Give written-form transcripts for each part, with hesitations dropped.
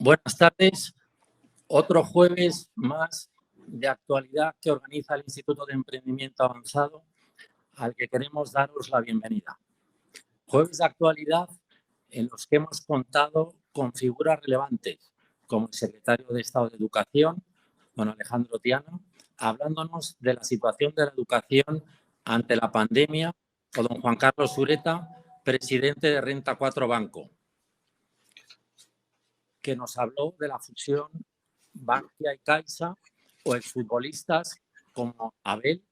Buenas tardes. Otro jueves más de actualidad que organiza el Instituto de Emprendimiento Avanzado, al que queremos daros la bienvenida. Jueves de actualidad en los que hemos contado con figuras relevantes, como el secretario de Estado de Educación, don Alejandro Tiano, hablándonos de la situación de la educación ante la pandemia, o don Juan Carlos Sureta, presidente de Renta 4 Banco, que nos habló de la fusión Bankia y Caixa, o exfutbolistas como Abel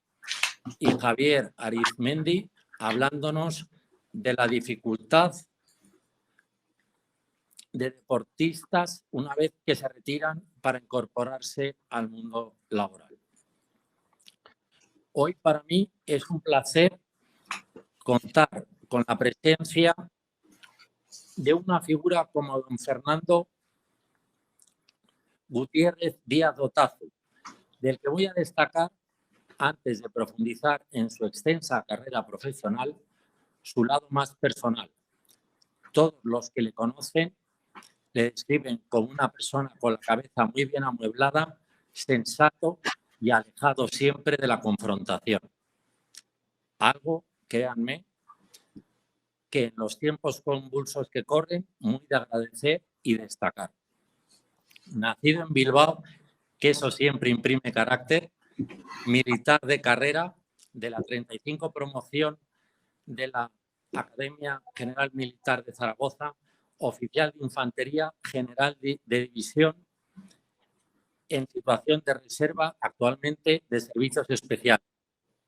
y Javier Arizmendi, hablándonos de la dificultad de deportistas una vez que se retiran para incorporarse al mundo laboral. Hoy para mí es un placer contar con la presencia de una figura como don Fernando Gutiérrez Díaz Dotazu, del que voy a destacar, antes de profundizar en su extensa carrera profesional, su lado más personal. Todos los que le conocen le describen como una persona con la cabeza muy bien amueblada, sensato y alejado siempre de la confrontación. Algo, créanme, que en los tiempos convulsos que corren, muy de agradecer y destacar. Nacido en Bilbao, que eso siempre imprime carácter, militar de carrera de la 35 promoción de la Academia General Militar de Zaragoza, oficial de Infantería, general de división, en situación de reserva actualmente de servicios especiales,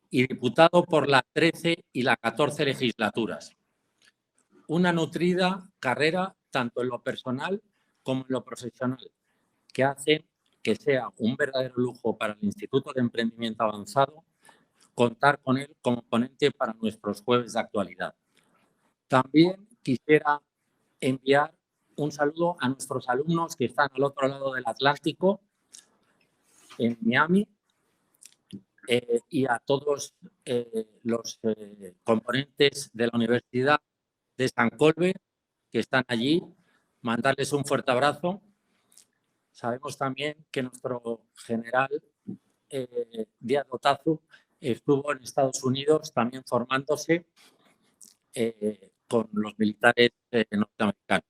y diputado por la 13 y la 14 legislaturas. Una nutrida carrera tanto en lo personal como en lo profesional, que hace que sea un verdadero lujo para el Instituto de Emprendimiento Avanzado contar con él como ponente para nuestros jueves de actualidad. También quisiera enviar un saludo a nuestros alumnos que están al otro lado del Atlántico, en Miami, y a todos los componentes de la Universidad de San Colbe que están allí, mandarles un fuerte abrazo. Sabemos también que nuestro general Díaz Dotazu estuvo en Estados Unidos también formándose con los militares norteamericanos.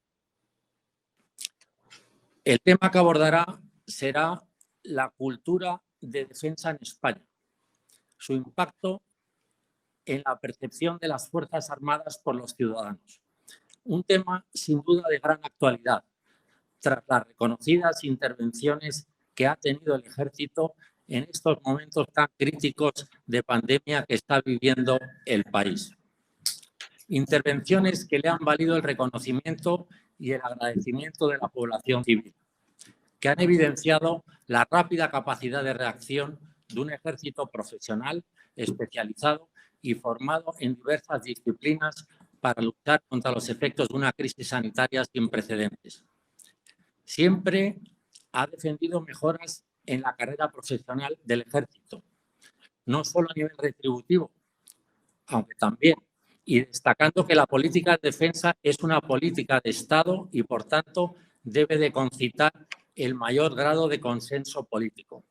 El tema que abordará será la cultura de defensa en España, su impacto en la percepción de las Fuerzas Armadas por los ciudadanos. Un tema sin duda de gran actualidad, tras las reconocidas intervenciones que ha tenido el Ejército en estos momentos tan críticos de pandemia que está viviendo el país. Intervenciones que le han valido el reconocimiento y el agradecimiento de la población civil, que han evidenciado la rápida capacidad de reacción de un ejército profesional, especializado y formado en diversas disciplinas para luchar contra los efectos de una crisis sanitaria sin precedentes. Siempre ha defendido mejoras en la carrera profesional del ejército, no solo a nivel retributivo, aunque también, y destacando que la política de defensa es una política de Estado y, por tanto, debe de concitar el mayor grado de consenso político.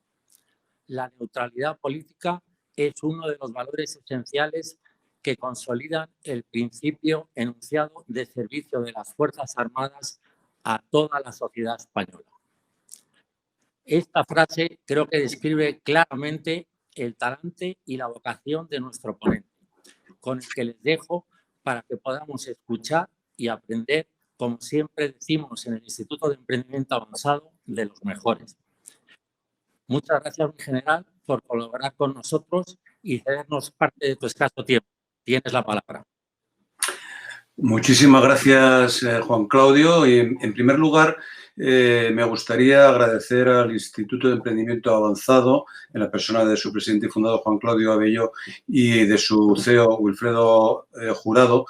La neutralidad política es uno de los valores esenciales que consolidan el principio enunciado de servicio de las Fuerzas Armadas a toda la sociedad española. Esta frase creo que describe claramente el talante y la vocación de nuestro ponente, con el que les dejo para que podamos escuchar y aprender, como siempre decimos en el Instituto de Emprendimiento Avanzado, de los mejores. Muchas gracias, mi general, por colaborar con nosotros y cedernos parte de tu escaso tiempo. Tienes la palabra. Muchísimas gracias, Juan Claudio. Y en primer lugar, me gustaría agradecer al Instituto de Emprendimiento Avanzado, en la persona de su presidente y fundador, Juan Claudio Abelló, y de su CEO, Wilfredo Jurado,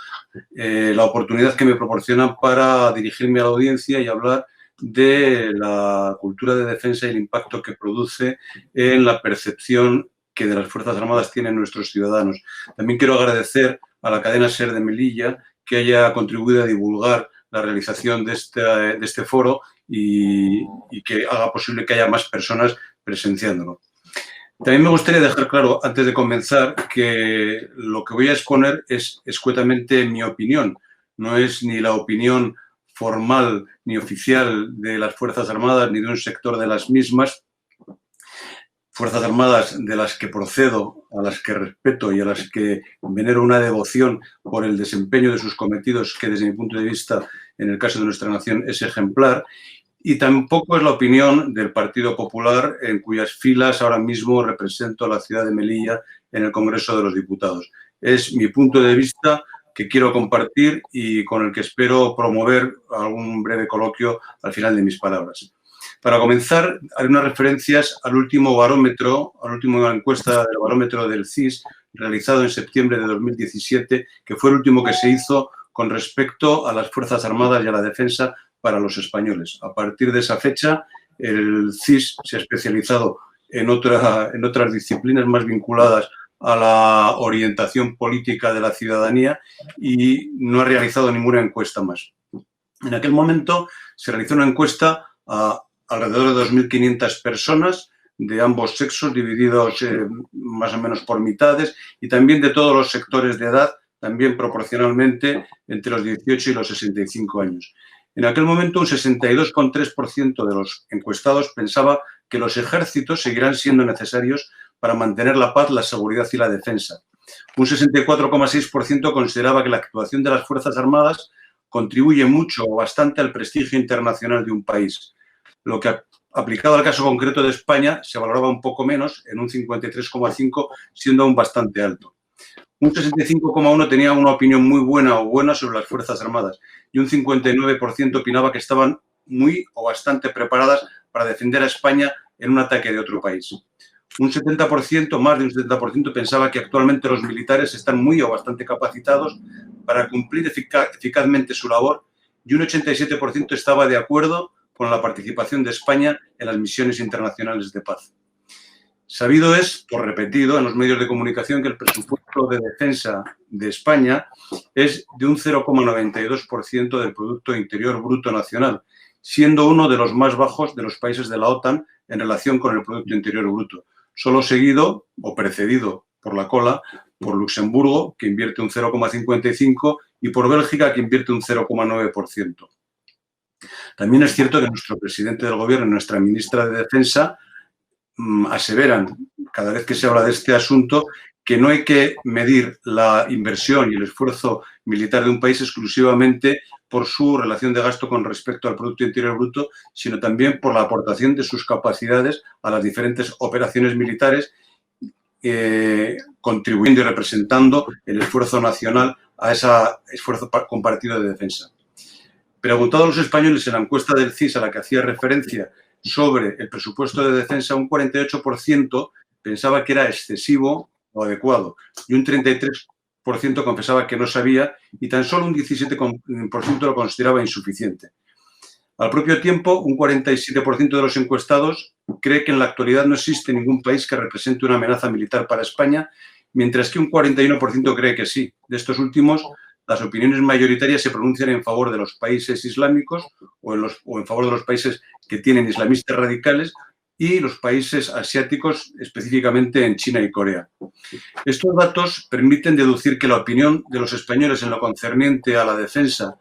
la oportunidad que me proporcionan para dirigirme a la audiencia y hablar de la cultura de defensa y el impacto que produce en la percepción que de las Fuerzas Armadas tienen nuestros ciudadanos. También quiero agradecer a la cadena SER de Melilla que haya contribuido a divulgar la realización de este foro y que haga posible que haya más personas presenciándolo. También me gustaría dejar claro, antes de comenzar, que lo que voy a exponer es escuetamente mi opinión. No es ni la opinión formal ni oficial de las Fuerzas Armadas ni de un sector de las mismas. Fuerzas Armadas de las que procedo, a las que respeto y a las que venero una devoción por el desempeño de sus cometidos, que desde mi punto de vista, en el caso de nuestra nación, es ejemplar. Y tampoco es la opinión del Partido Popular, en cuyas filas ahora mismo represento a la ciudad de Melilla en el Congreso de los Diputados. Es mi punto de vista que quiero compartir y con el que espero promover algún breve coloquio al final de mis palabras. Para comenzar, haré unas referencias al último barómetro, a la última encuesta del barómetro del CIS, realizado en septiembre de 2017, que fue el último que se hizo con respecto a las Fuerzas Armadas y a la defensa para los españoles. A partir de esa fecha, el CIS se ha especializado en otras disciplinas más vinculadas a la orientación política de la ciudadanía y no ha realizado ninguna encuesta más. En aquel momento se realizó una encuesta a alrededor de 2.500 personas de ambos sexos, divididos más o menos por mitades, y también de todos los sectores de edad, también proporcionalmente entre los 18 y los 65 años. En aquel momento, un 62,3% de los encuestados pensaba que los ejércitos seguirán siendo necesarios para mantener la paz, la seguridad y la defensa. Un 64,6% consideraba que la actuación de las Fuerzas Armadas contribuye mucho o bastante al prestigio internacional de un país. Lo que, aplicado al caso concreto de España, se valoraba un poco menos, en un 53,5%, siendo aún bastante alto. Un 65,1% tenía una opinión muy buena o buena sobre las Fuerzas Armadas y un 59% opinaba que estaban muy o bastante preparadas para defender a España en un ataque de otro país. Un 70%, más de un 70%, pensaba que actualmente los militares están muy o bastante capacitados para cumplir eficazmente su labor y un 87% estaba de acuerdo con la participación de España en las misiones internacionales de paz. Sabido es, por repetido, en los medios de comunicación que el presupuesto de defensa de España es de un 0,92% del Producto Interior Bruto Nacional, siendo uno de los más bajos de los países de la OTAN en relación con el Producto Interior Bruto, solo seguido o precedido por la cola por Luxemburgo, que invierte un 0,55%, y por Bélgica, que invierte un 0,9%. También es cierto que nuestro presidente del Gobierno y nuestra ministra de Defensa aseveran, cada vez que se habla de este asunto, que no hay que medir la inversión y el esfuerzo militar de un país exclusivamente por su relación de gasto con respecto al Producto Interior Bruto, sino también por la aportación de sus capacidades a las diferentes operaciones militares, contribuyendo y representando el esfuerzo nacional a ese esfuerzo compartido de defensa. Preguntado a los españoles en la encuesta del CIS a la que hacía referencia sobre el presupuesto de defensa, un 48% pensaba que era excesivo o adecuado y un 33% confesaba que no sabía y tan solo un 17% lo consideraba insuficiente. Al propio tiempo, un 47% de los encuestados cree que en la actualidad no existe ningún país que represente una amenaza militar para España, mientras que un 41% cree que sí. De estos últimos, las opiniones mayoritarias se pronuncian en favor de los países islámicos o en favor de los países que tienen islamistas radicales y los países asiáticos, específicamente en China y Corea. Estos datos permiten deducir que la opinión de los españoles en lo concerniente a la defensa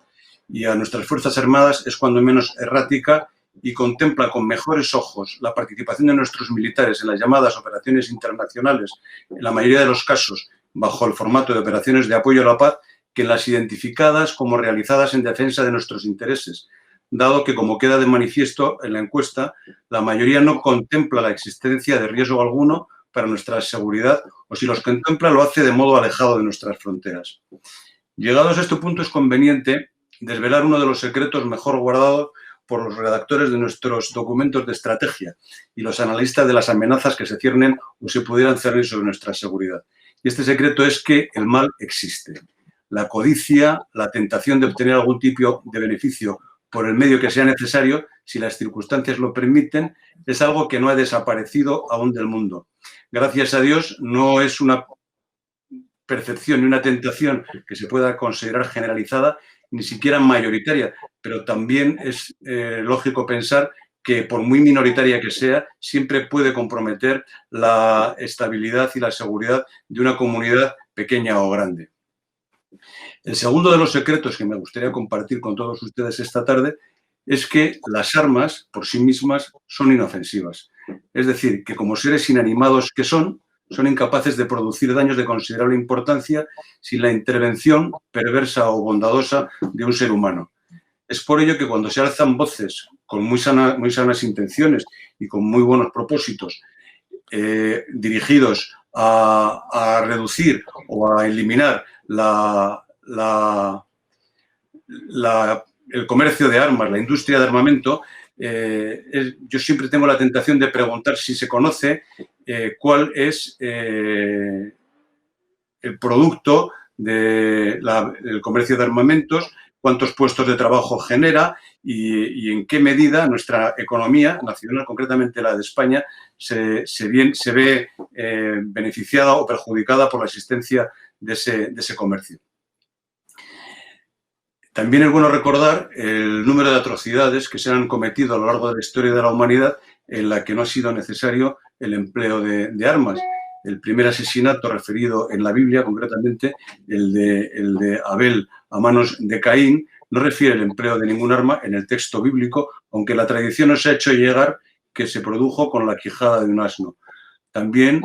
y a nuestras Fuerzas Armadas es cuando menos errática y contempla con mejores ojos la participación de nuestros militares en las llamadas operaciones internacionales, en la mayoría de los casos bajo el formato de operaciones de apoyo a la paz, que en las identificadas como realizadas en defensa de nuestros intereses, dado que, como queda de manifiesto en la encuesta, la mayoría no contempla la existencia de riesgo alguno para nuestra seguridad o si los contempla lo hace de modo alejado de nuestras fronteras. Llegados a este punto es conveniente desvelar uno de los secretos mejor guardados por los redactores de nuestros documentos de estrategia y los analistas de las amenazas que se ciernen o se pudieran cernir sobre nuestra seguridad. Y este secreto es que el mal existe. La codicia, la tentación de obtener algún tipo de beneficio por el medio que sea necesario, si las circunstancias lo permiten, es algo que no ha desaparecido aún del mundo. Gracias a Dios, no es una percepción ni una tentación que se pueda considerar generalizada, ni siquiera mayoritaria, pero también es lógico pensar que por muy minoritaria que sea, siempre puede comprometer la estabilidad y la seguridad de una comunidad pequeña o grande. El segundo de los secretos que me gustaría compartir con todos ustedes esta tarde es que las armas por sí mismas son inofensivas. Es decir, que como seres inanimados que son incapaces de producir daños de considerable importancia sin la intervención perversa o bondadosa de un ser humano. Es por ello que cuando se alzan voces con muy sanas intenciones y con muy buenos propósitos dirigidos a reducir o a eliminar el comercio de armas, la industria de armamento, yo siempre tengo la tentación de preguntar si se conoce cuál es el producto del comercio de armamentos, cuántos puestos de trabajo genera y en qué medida nuestra economía nacional, concretamente la de España, se ve beneficiada o perjudicada por la existencia de ese comercio. También es bueno recordar el número de atrocidades que se han cometido a lo largo de la historia de la humanidad en la que no ha sido necesario el empleo de armas. El primer asesinato referido en la Biblia, concretamente el de Abel a manos de Caín, no refiere el empleo de ningún arma en el texto bíblico, aunque la tradición nos ha hecho llegar que se produjo con la quijada de un asno. También,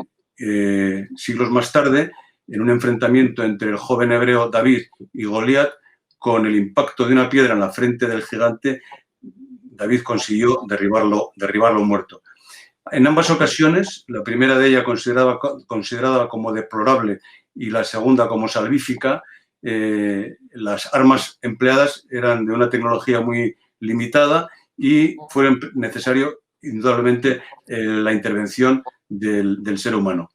siglos más tarde, en un enfrentamiento entre el joven hebreo David y Goliat, con el impacto de una piedra en la frente del gigante, David consiguió derribarlo muerto. En ambas ocasiones, la primera de ellas considerada como deplorable y la segunda como salvífica, las armas empleadas eran de una tecnología muy limitada y fue necesario, indudablemente, la intervención del ser humano.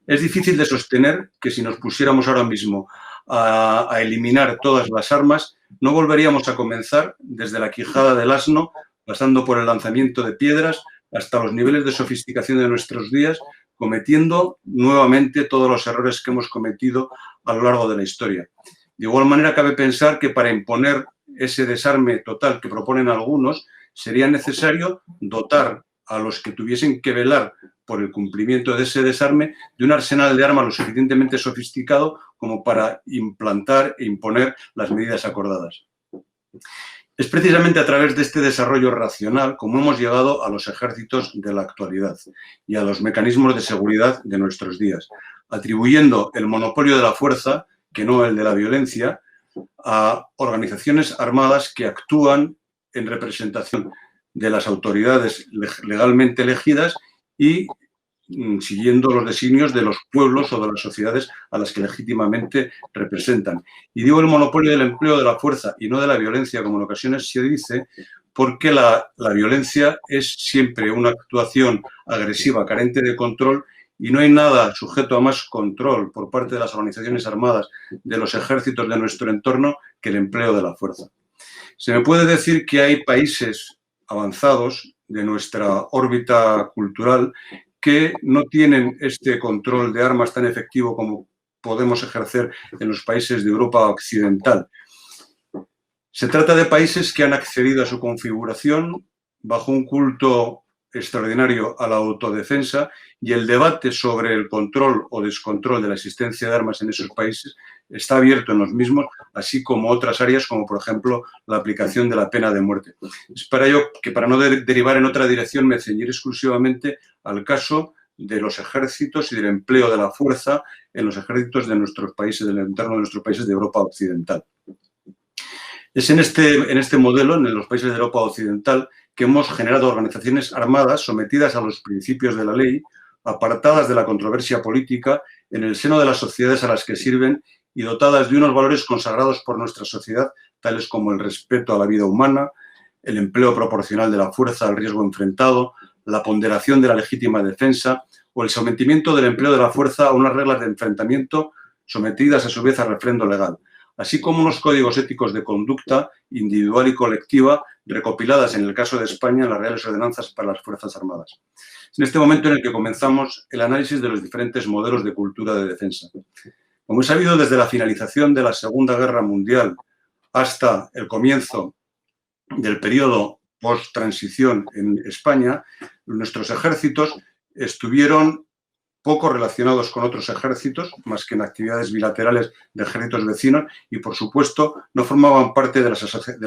Es difícil de sostener que si nos pusiéramos ahora mismo a eliminar todas las armas, no volveríamos a comenzar desde la quijada del asno, pasando por el lanzamiento de piedras, hasta los niveles de sofisticación de nuestros días, cometiendo nuevamente todos los errores que hemos cometido a lo largo de la historia. De igual manera, cabe pensar que para imponer ese desarme total que proponen algunos, sería necesario dotar a los que tuviesen que velar por el cumplimiento de ese desarme de un arsenal de armas lo suficientemente sofisticado como para implantar e imponer las medidas acordadas. Es precisamente a través de este desarrollo racional como hemos llegado a los ejércitos de la actualidad y a los mecanismos de seguridad de nuestros días, atribuyendo el monopolio de la fuerza, que no el de la violencia, a organizaciones armadas que actúan en representación de las autoridades legalmente elegidas y siguiendo los designios de los pueblos o de las sociedades a las que legítimamente representan. Y digo el monopolio del empleo de la fuerza y no de la violencia, como en ocasiones se dice, porque la violencia es siempre una actuación agresiva, carente de control, y no hay nada sujeto a más control por parte de las organizaciones armadas, de los ejércitos de nuestro entorno, que el empleo de la fuerza. Se me puede decir que hay países avanzados de nuestra órbita cultural que no tienen este control de armas tan efectivo como podemos ejercer en los países de Europa occidental. Se trata de países que han accedido a su configuración bajo un culto extraordinario a la autodefensa, y el debate sobre el control o descontrol de la existencia de armas en esos países está abierto en los mismos, así como otras áreas como, por ejemplo, la aplicación de la pena de muerte. Es para ello que, para no derivar en otra dirección, me ceñiré exclusivamente al caso de los ejércitos y del empleo de la fuerza en los ejércitos de nuestros países, del entorno de nuestros países de Europa occidental. Es en este modelo, en los países de Europa occidental, que hemos generado organizaciones armadas sometidas a los principios de la ley, apartadas de la controversia política, en el seno de las sociedades a las que sirven y dotadas de unos valores consagrados por nuestra sociedad, tales como el respeto a la vida humana, el empleo proporcional de la fuerza al riesgo enfrentado, la ponderación de la legítima defensa o el sometimiento del empleo de la fuerza a unas reglas de enfrentamiento sometidas a su vez a refrendo legal, así como unos códigos éticos de conducta individual y colectiva recopiladas en el caso de España en las Reales Ordenanzas para las Fuerzas Armadas. Es en este momento en el que comenzamos el análisis de los diferentes modelos de cultura de defensa. Como es sabido, desde la finalización de la Segunda Guerra Mundial hasta el comienzo del periodo post-transición en España, nuestros ejércitos estuvieron poco relacionados con otros ejércitos, más que en actividades bilaterales de ejércitos vecinos, y por supuesto no formaban parte de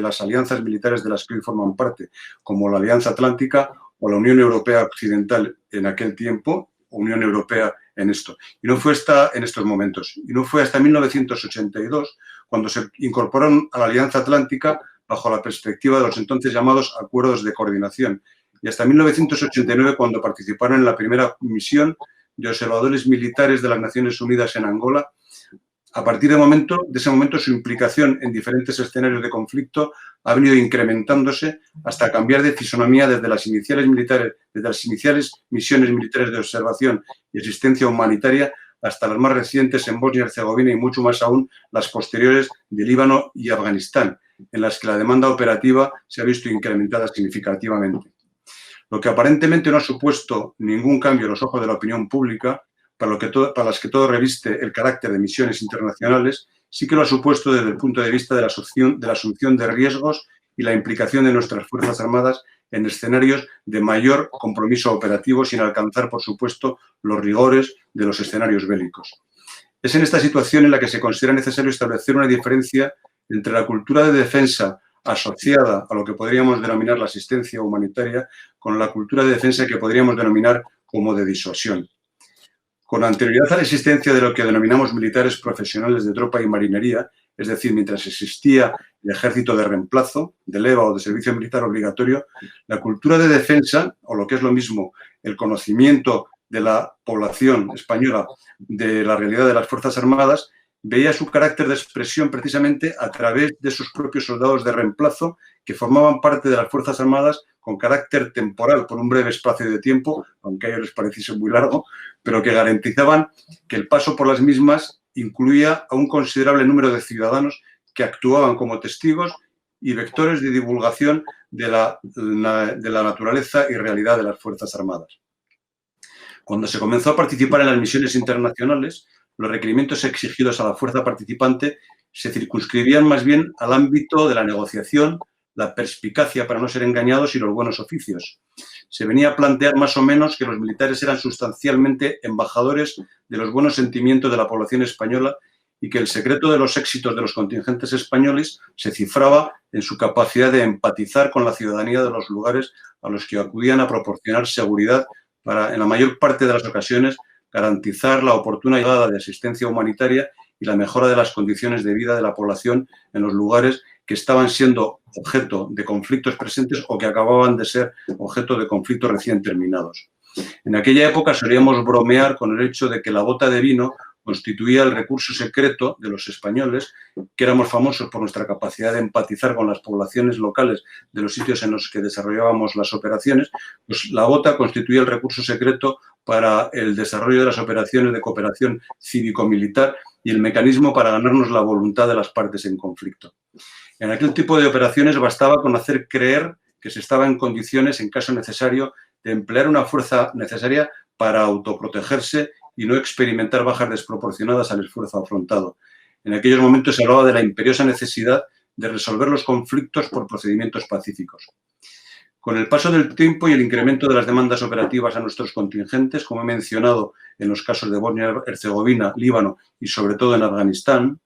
las alianzas militares de las que hoy forman parte, como la Alianza Atlántica o la Unión Europea Occidental en aquel tiempo, Unión Europea en esto. Y no fue en estos momentos. Y no fue hasta 1982 cuando se incorporaron a la Alianza Atlántica bajo la perspectiva de los entonces llamados acuerdos de coordinación. Y hasta 1989 cuando participaron en la primera misión de observadores militares de las Naciones Unidas en Angola. A partir de ese momento, su implicación en diferentes escenarios de conflicto ha venido incrementándose hasta cambiar de fisonomía desde las iniciales misiones militares de observación y asistencia humanitaria hasta las más recientes en Bosnia y Herzegovina y mucho más aún las posteriores de Líbano y Afganistán, en las que la demanda operativa se ha visto incrementada significativamente. Lo que aparentemente no ha supuesto ningún cambio a los ojos de la opinión pública, para las que todo reviste el carácter de misiones internacionales, sí que lo ha supuesto desde el punto de vista de la asunción de riesgos y la implicación de nuestras Fuerzas Armadas en escenarios de mayor compromiso operativo sin alcanzar, por supuesto, los rigores de los escenarios bélicos. Es en esta situación en la que se considera necesario establecer una diferencia entre la cultura de defensa asociada a lo que podríamos denominar la asistencia humanitaria con la cultura de defensa que podríamos denominar como de disuasión. Con anterioridad a la existencia de lo que denominamos militares profesionales de tropa y marinería, es decir, mientras existía el ejército de reemplazo, de leva o de servicio militar obligatorio, la cultura de defensa, o lo que es lo mismo, el conocimiento de la población española de la realidad de las Fuerzas Armadas, veía su carácter de expresión precisamente a través de sus propios soldados de reemplazo que formaban parte de las Fuerzas Armadas con carácter temporal por un breve espacio de tiempo, aunque a ellos les pareciese muy largo, pero que garantizaban que el paso por las mismas incluía a un considerable número de ciudadanos que actuaban como testigos y vectores de divulgación de la naturaleza y realidad de las Fuerzas Armadas. Cuando se comenzó a participar en las misiones internacionales, los requerimientos exigidos a la fuerza participante se circunscribían más bien al ámbito de la negociación, la perspicacia para no ser engañados y los buenos oficios. Se venía a plantear más o menos que los militares eran sustancialmente embajadores de los buenos sentimientos de la población española y que el secreto de los éxitos de los contingentes españoles se cifraba en su capacidad de empatizar con la ciudadanía de los lugares a los que acudían a proporcionar seguridad para, en la mayor parte de las ocasiones, garantizar la oportuna llegada de asistencia humanitaria y la mejora de las condiciones de vida de la población en los lugares que estaban siendo objeto de conflictos presentes o que acababan de ser objeto de conflictos recién terminados. En aquella época solíamos bromear con el hecho de que la bota de vino constituía el recurso secreto de los españoles, que éramos famosos por nuestra capacidad de empatizar con las poblaciones locales de los sitios en los que desarrollábamos las operaciones, pues la bota constituía el recurso secreto para el desarrollo de las operaciones de cooperación cívico-militar y el mecanismo para ganarnos la voluntad de las partes en conflicto. En aquel tipo de operaciones bastaba con hacer creer que se estaba en condiciones, en caso necesario, de emplear una fuerza necesaria para autoprotegerse y no experimentar bajas desproporcionadas al esfuerzo afrontado. En aquellos momentos se hablaba de la imperiosa necesidad de resolver los conflictos por procedimientos pacíficos. Con el paso del tiempo y el incremento de las demandas operativas a nuestros contingentes, como he mencionado en los casos de Bosnia y Herzegovina, Líbano y sobre todo en Afganistán,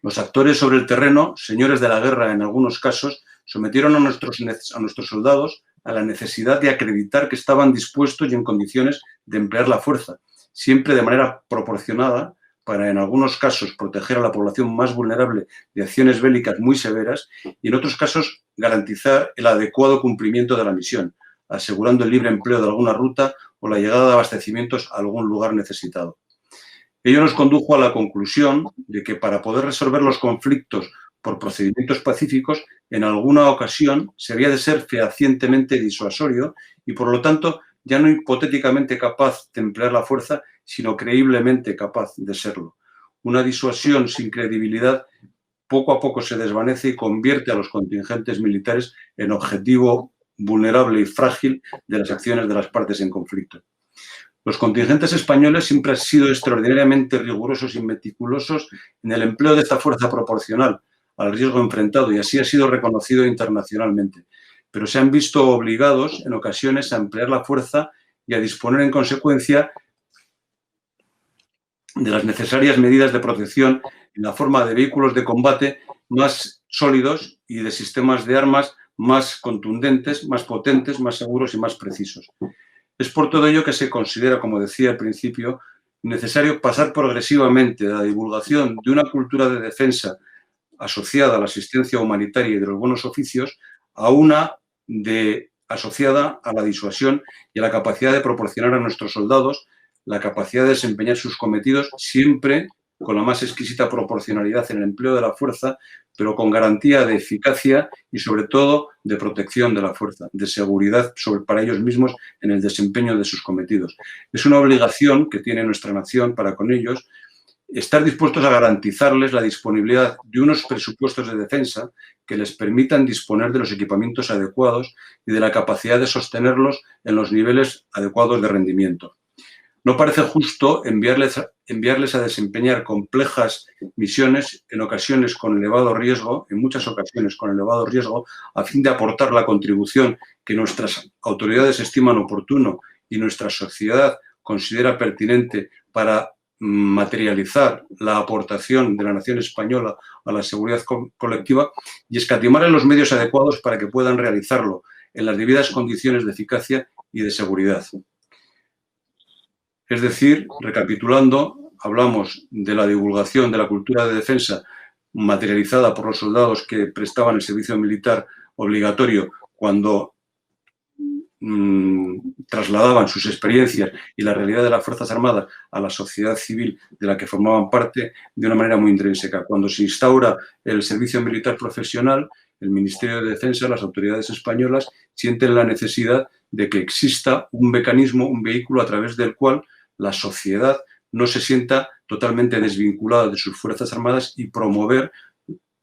los actores sobre el terreno, señores de la guerra en algunos casos, sometieron a nuestros soldados a la necesidad de acreditar que estaban dispuestos y en condiciones de emplear la fuerza, siempre de manera proporcionada para, en algunos casos, proteger a la población más vulnerable de acciones bélicas muy severas y, en otros casos, garantizar el adecuado cumplimiento de la misión, asegurando el libre empleo de alguna ruta o la llegada de abastecimientos a algún lugar necesitado. Ello nos condujo a la conclusión de que para poder resolver los conflictos por procedimientos pacíficos, en alguna ocasión se había de ser fehacientemente disuasorio y, por lo tanto, ya no hipotéticamente capaz de emplear la fuerza, sino creíblemente capaz de serlo. Una disuasión sin credibilidad poco a poco se desvanece y convierte a los contingentes militares en objetivo vulnerable y frágil de las acciones de las partes en conflicto. Los contingentes españoles siempre han sido extraordinariamente rigurosos y meticulosos en el empleo de esta fuerza proporcional al riesgo enfrentado y así ha sido reconocido internacionalmente. Pero se han visto obligados en ocasiones a emplear la fuerza y a disponer en consecuencia de las necesarias medidas de protección en la forma de vehículos de combate más sólidos y de sistemas de armas más contundentes, más potentes, más seguros y más precisos. Es por todo ello que se considera, como decía al principio, necesario pasar progresivamente de la divulgación de una cultura de defensa asociada a la asistencia humanitaria y de los buenos oficios a una asociada a la disuasión y a la capacidad de proporcionar a nuestros soldados la capacidad de desempeñar sus cometidos siempre con la más exquisita proporcionalidad en el empleo de la fuerza, pero con garantía de eficacia y, sobre todo, de protección de la fuerza, de seguridad para ellos mismos en el desempeño de sus cometidos. Es una obligación que tiene nuestra nación para con ellos estar dispuestos a garantizarles la disponibilidad de unos presupuestos de defensa que les permitan disponer de los equipamientos adecuados y de la capacidad de sostenerlos en los niveles adecuados de rendimiento. No parece justo enviarles a desempeñar complejas misiones, en ocasiones con elevado riesgo, en muchas ocasiones con elevado riesgo, a fin de aportar la contribución que nuestras autoridades estiman oportuno y nuestra sociedad considera pertinente para materializar la aportación de la nación española a la seguridad colectiva y escatimar en los medios adecuados para que puedan realizarlo en las debidas condiciones de eficacia y de seguridad. Es decir, recapitulando, hablamos de la divulgación de la cultura de defensa materializada por los soldados que prestaban el servicio militar obligatorio cuando trasladaban sus experiencias y la realidad de las Fuerzas Armadas a la sociedad civil de la que formaban parte de una manera muy intrínseca. Cuando se instaura el servicio militar profesional, el Ministerio de Defensa, las autoridades españolas, sienten la necesidad de que exista un mecanismo, un vehículo a través del cual la sociedad no se sienta totalmente desvinculada de sus Fuerzas Armadas y promover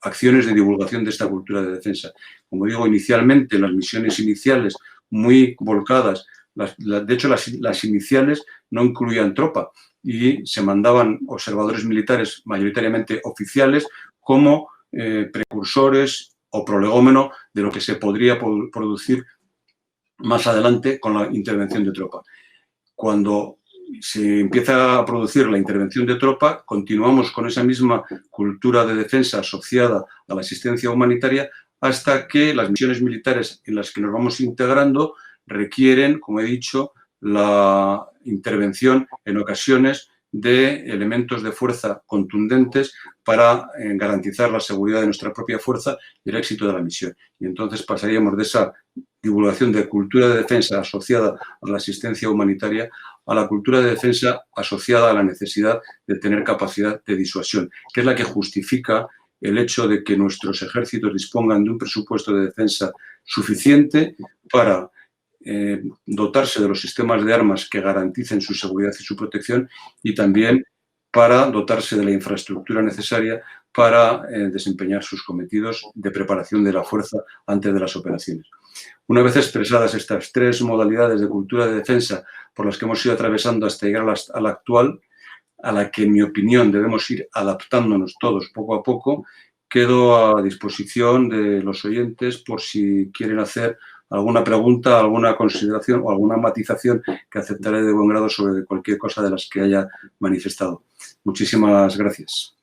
acciones de divulgación de esta cultura de defensa. Como digo, inicialmente, las misiones iniciales muy volcadas, de hecho las iniciales no incluían tropa y se mandaban observadores militares mayoritariamente oficiales como precursores o prolegómeno de lo que se podría producir más adelante con la intervención de tropa. Cuando se empieza a producir la intervención de tropa, continuamos con esa misma cultura de defensa asociada a la asistencia humanitaria hasta que las misiones militares en las que nos vamos integrando requieren, como he dicho, la intervención en ocasiones de elementos de fuerza contundentes para garantizar la seguridad de nuestra propia fuerza y el éxito de la misión. Y entonces pasaríamos de esa divulgación de cultura de defensa asociada a la asistencia humanitaria a la cultura de defensa asociada a la necesidad de tener capacidad de disuasión, que es la que justifica el hecho de que nuestros ejércitos dispongan de un presupuesto de defensa suficiente para dotarse de los sistemas de armas que garanticen su seguridad y su protección y también para dotarse de la infraestructura necesaria para desempeñar sus cometidos de preparación de la fuerza antes de las operaciones. Una vez expresadas estas tres modalidades de cultura de defensa por las que hemos ido atravesando hasta llegar a la actual, a la que, en mi opinión, debemos ir adaptándonos todos poco a poco, quedo a disposición de los oyentes por si quieren hacer alguna pregunta, alguna consideración o alguna matización que aceptaré de buen grado sobre cualquier cosa de las que haya manifestado. Muchísimas gracias.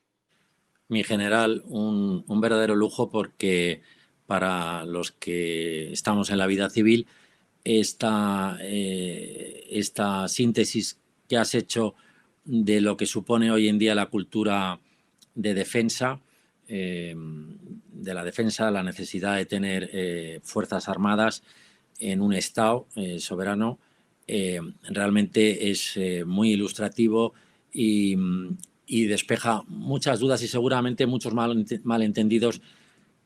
Mi general, un verdadero lujo porque para los que estamos en la vida civil, esta síntesis que has hecho de lo que supone hoy en día la cultura de defensa, de la defensa, la necesidad de tener fuerzas armadas en un Estado soberano, realmente es muy ilustrativo y despeja muchas dudas y seguramente muchos malentendidos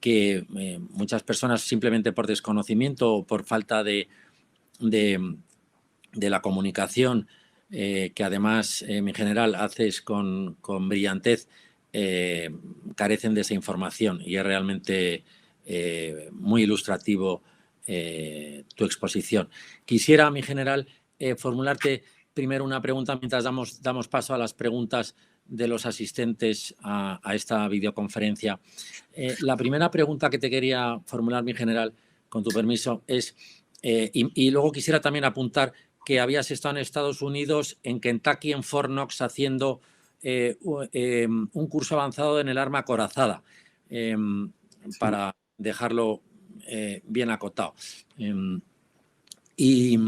que muchas personas simplemente por desconocimiento o por falta de la comunicación que además, mi general, haces con brillantez, carecen de esa información y es realmente muy ilustrativo tu exposición. Quisiera, mi general, formularte primero una pregunta mientras damos paso a las preguntas de los asistentes a esta videoconferencia. La primera pregunta que te quería formular, mi general, con tu permiso, es, y luego quisiera también apuntar que habías estado en Estados Unidos, en Kentucky, en Fort Knox, haciendo un curso avanzado en el arma acorazada, para dejarlo bien acotado. Y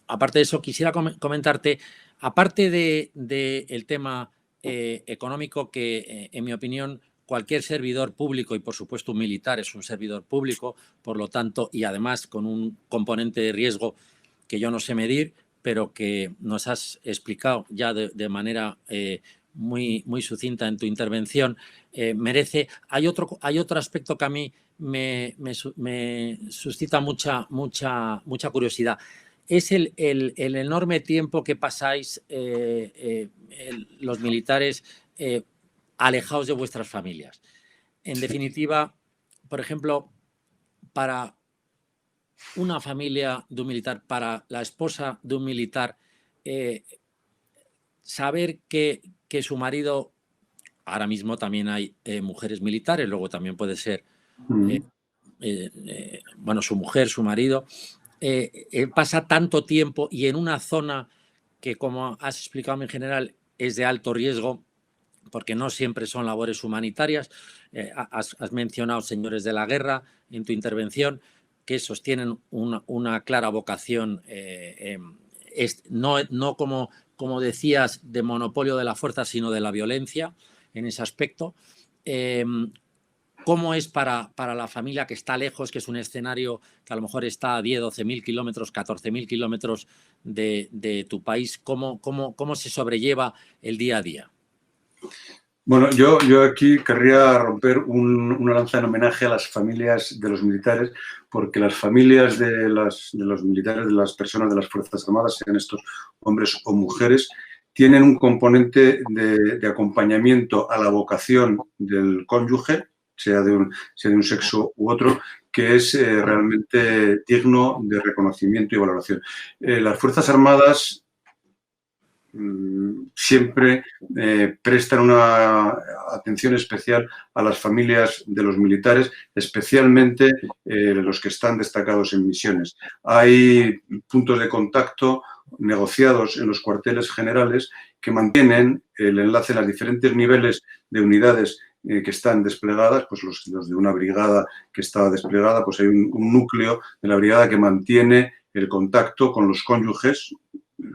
aparte de eso, quisiera comentarte, aparte del tema económico, que en mi opinión cualquier servidor público, y por supuesto un militar es un servidor público, por lo tanto, y además con un componente de riesgo que yo no sé medir, pero que nos has explicado ya de manera muy sucinta en tu intervención, merece. Hay otro aspecto que a mí me suscita mucha curiosidad. Es el enorme tiempo que pasáis los militares alejados de vuestras familias. En definitiva, por ejemplo, para una familia de un militar, para la esposa de un militar, saber que su marido, ahora mismo también hay mujeres militares, luego también puede ser bueno, su mujer, su marido, pasa tanto tiempo y en una zona que, como has explicado en general, es de alto riesgo, porque no siempre son labores humanitarias. Has mencionado señores de la guerra en tu intervención, que sostienen una clara vocación, no como decías, de monopolio de la fuerza, sino de la violencia en ese aspecto. ¿Cómo es para la familia que está lejos, que es un escenario que a lo mejor está a 10, 12.000 kilómetros, 14.000 kilómetros de tu país? ¿Cómo se sobrelleva el día a día? Bueno, yo aquí querría romper una lanza en homenaje a las familias de los militares, porque las familias de los militares, de las personas de las Fuerzas Armadas, sean estos hombres o mujeres, tienen un componente de acompañamiento a la vocación del cónyuge, sea de un sexo u otro, que es realmente digno de reconocimiento y valoración. Las Fuerzas Armadas siempre prestan una atención especial a las familias de los militares, especialmente los que están destacados en misiones. Hay puntos de contacto negociados en los cuarteles generales que mantienen el enlace en los diferentes niveles de unidades que están desplegadas, pues los de una brigada que está desplegada, pues hay un núcleo de la brigada que mantiene el contacto con los cónyuges,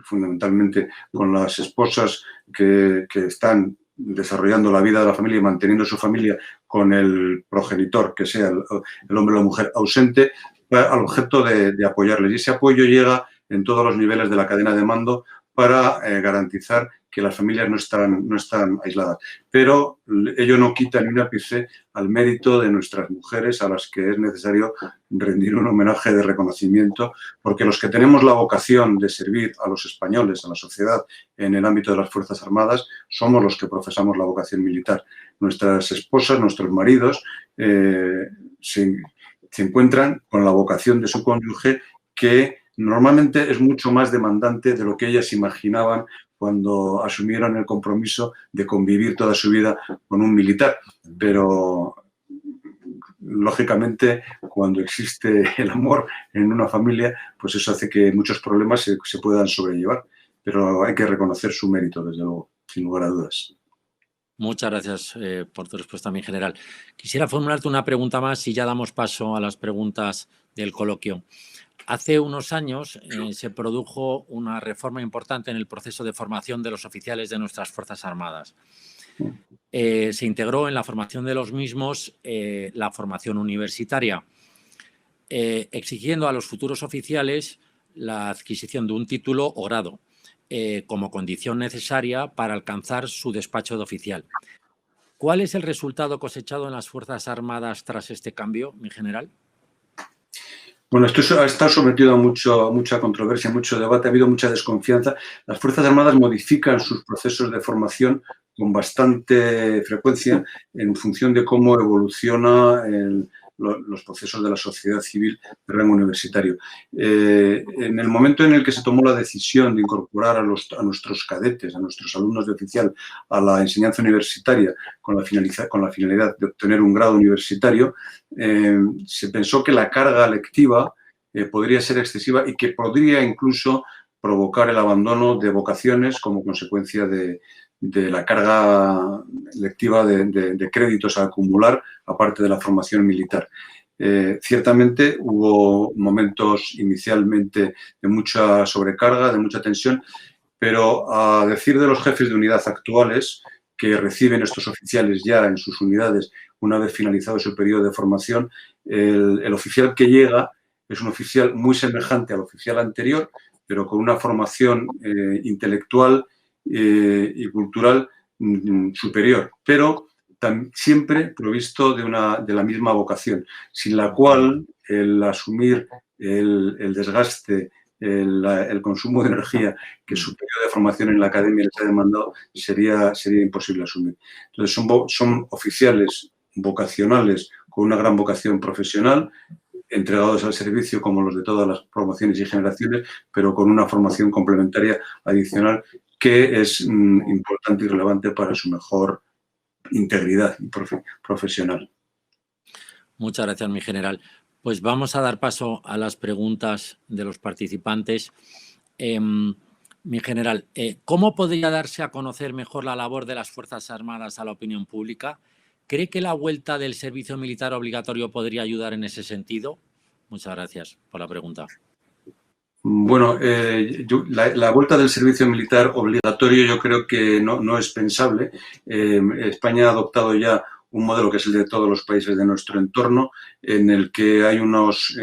fundamentalmente con las esposas que están desarrollando la vida de la familia y manteniendo su familia con el progenitor, que sea el hombre o la mujer ausente, al objeto de apoyarles. Y ese apoyo llega en todos los niveles de la cadena de mando para garantizar que las familias no están aisladas. Pero ello no quita ni un ápice al mérito de nuestras mujeres, a las que es necesario rendir un homenaje de reconocimiento, porque los que tenemos la vocación de servir a los españoles, a la sociedad, en el ámbito de las Fuerzas Armadas, somos los que profesamos la vocación militar. Nuestras esposas, nuestros maridos, se encuentran con la vocación de su cónyuge, que normalmente es mucho más demandante de lo que ellas imaginaban cuando asumieron el compromiso de convivir toda su vida con un militar. Pero, lógicamente, cuando existe el amor en una familia, pues eso hace que muchos problemas se puedan sobrellevar. Pero hay que reconocer su mérito, desde luego, sin lugar a dudas. Muchas gracias por tu respuesta, mi general. Quisiera formularte una pregunta más y ya damos paso a las preguntas del coloquio. Hace unos años se produjo una reforma importante en el proceso de formación de los oficiales de nuestras Fuerzas Armadas. Se integró en la formación de los mismos la formación universitaria, exigiendo a los futuros oficiales la adquisición de un título o grado como condición necesaria para alcanzar su despacho de oficial. ¿Cuál es el resultado cosechado en las Fuerzas Armadas tras este cambio, mi general? Bueno, esto ha estado sometido a mucha controversia, mucho debate, ha habido mucha desconfianza. Las Fuerzas Armadas modifican sus procesos de formación con bastante frecuencia en función de cómo evoluciona los procesos de la sociedad civil de rango universitario. En el momento en el que se tomó la decisión de incorporar a nuestros cadetes, a nuestros alumnos de oficial, a la enseñanza universitaria con la finalidad de obtener un grado universitario, se pensó que la carga lectiva podría ser excesiva y que podría incluso provocar el abandono de vocaciones como consecuencia de la carga lectiva de créditos a acumular, aparte de la formación militar. Ciertamente hubo momentos inicialmente de mucha sobrecarga, de mucha tensión, pero a decir de los jefes de unidad actuales, que reciben estos oficiales ya en sus unidades una vez finalizado su periodo de formación, el oficial que llega es un oficial muy semejante al oficial anterior, pero con una formación intelectual y cultural superior, pero siempre provisto de la misma vocación, sin la cual el asumir el desgaste, el consumo de energía que su periodo de formación en la academia les ha demandado sería imposible asumir. Entonces son oficiales vocacionales con una gran vocación profesional, entregados al servicio como los de todas las promociones y generaciones, pero con una formación complementaria adicional que es importante y relevante para su mejor integridad profesional. Muchas gracias, mi general. Pues vamos a dar paso a las preguntas de los participantes. Mi general, ¿cómo podría darse a conocer mejor la labor de las Fuerzas Armadas a la opinión pública? ¿Cree que la vuelta del servicio militar obligatorio podría ayudar en ese sentido? Muchas gracias por la pregunta. Bueno, la vuelta del servicio militar obligatorio yo creo que no es pensable. España ha adoptado ya un modelo que es el de todos los países de nuestro entorno, en el que hay unos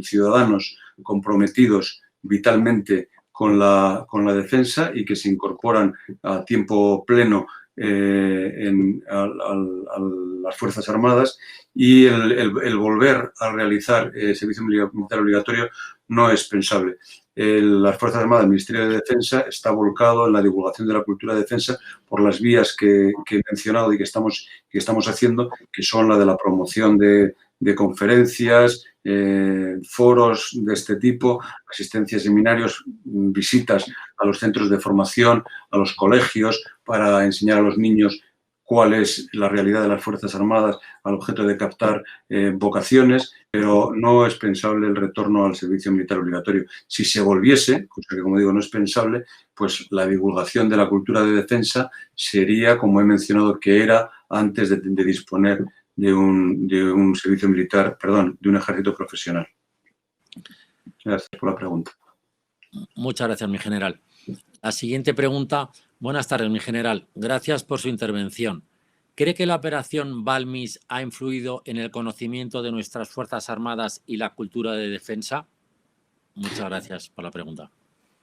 ciudadanos comprometidos vitalmente con la defensa y que se incorporan a tiempo pleno a las Fuerzas Armadas, y el volver a realizar servicio militar obligatorio no es pensable. Las Fuerzas Armadas, el Ministerio de Defensa, está volcado en la divulgación de la cultura de defensa por las vías que he mencionado y que estamos haciendo, que son la de la promoción de conferencias, foros de este tipo, asistencia a seminarios, visitas a los centros de formación, a los colegios, para enseñar a los niños cuál es la realidad de las Fuerzas Armadas al objeto de captar vocaciones, pero no es pensable el retorno al servicio militar obligatorio. Si se volviese, cosa que como digo no es pensable, pues la divulgación de la cultura de defensa sería, como he mencionado, que era antes de disponer de un servicio militar, perdón, de un ejército profesional. Gracias por la pregunta. Muchas gracias, mi general. La siguiente pregunta. Buenas tardes, mi general. Gracias por su intervención. ¿Cree que la operación Balmis ha influido en el conocimiento de nuestras Fuerzas Armadas y la cultura de defensa? Muchas gracias por la pregunta.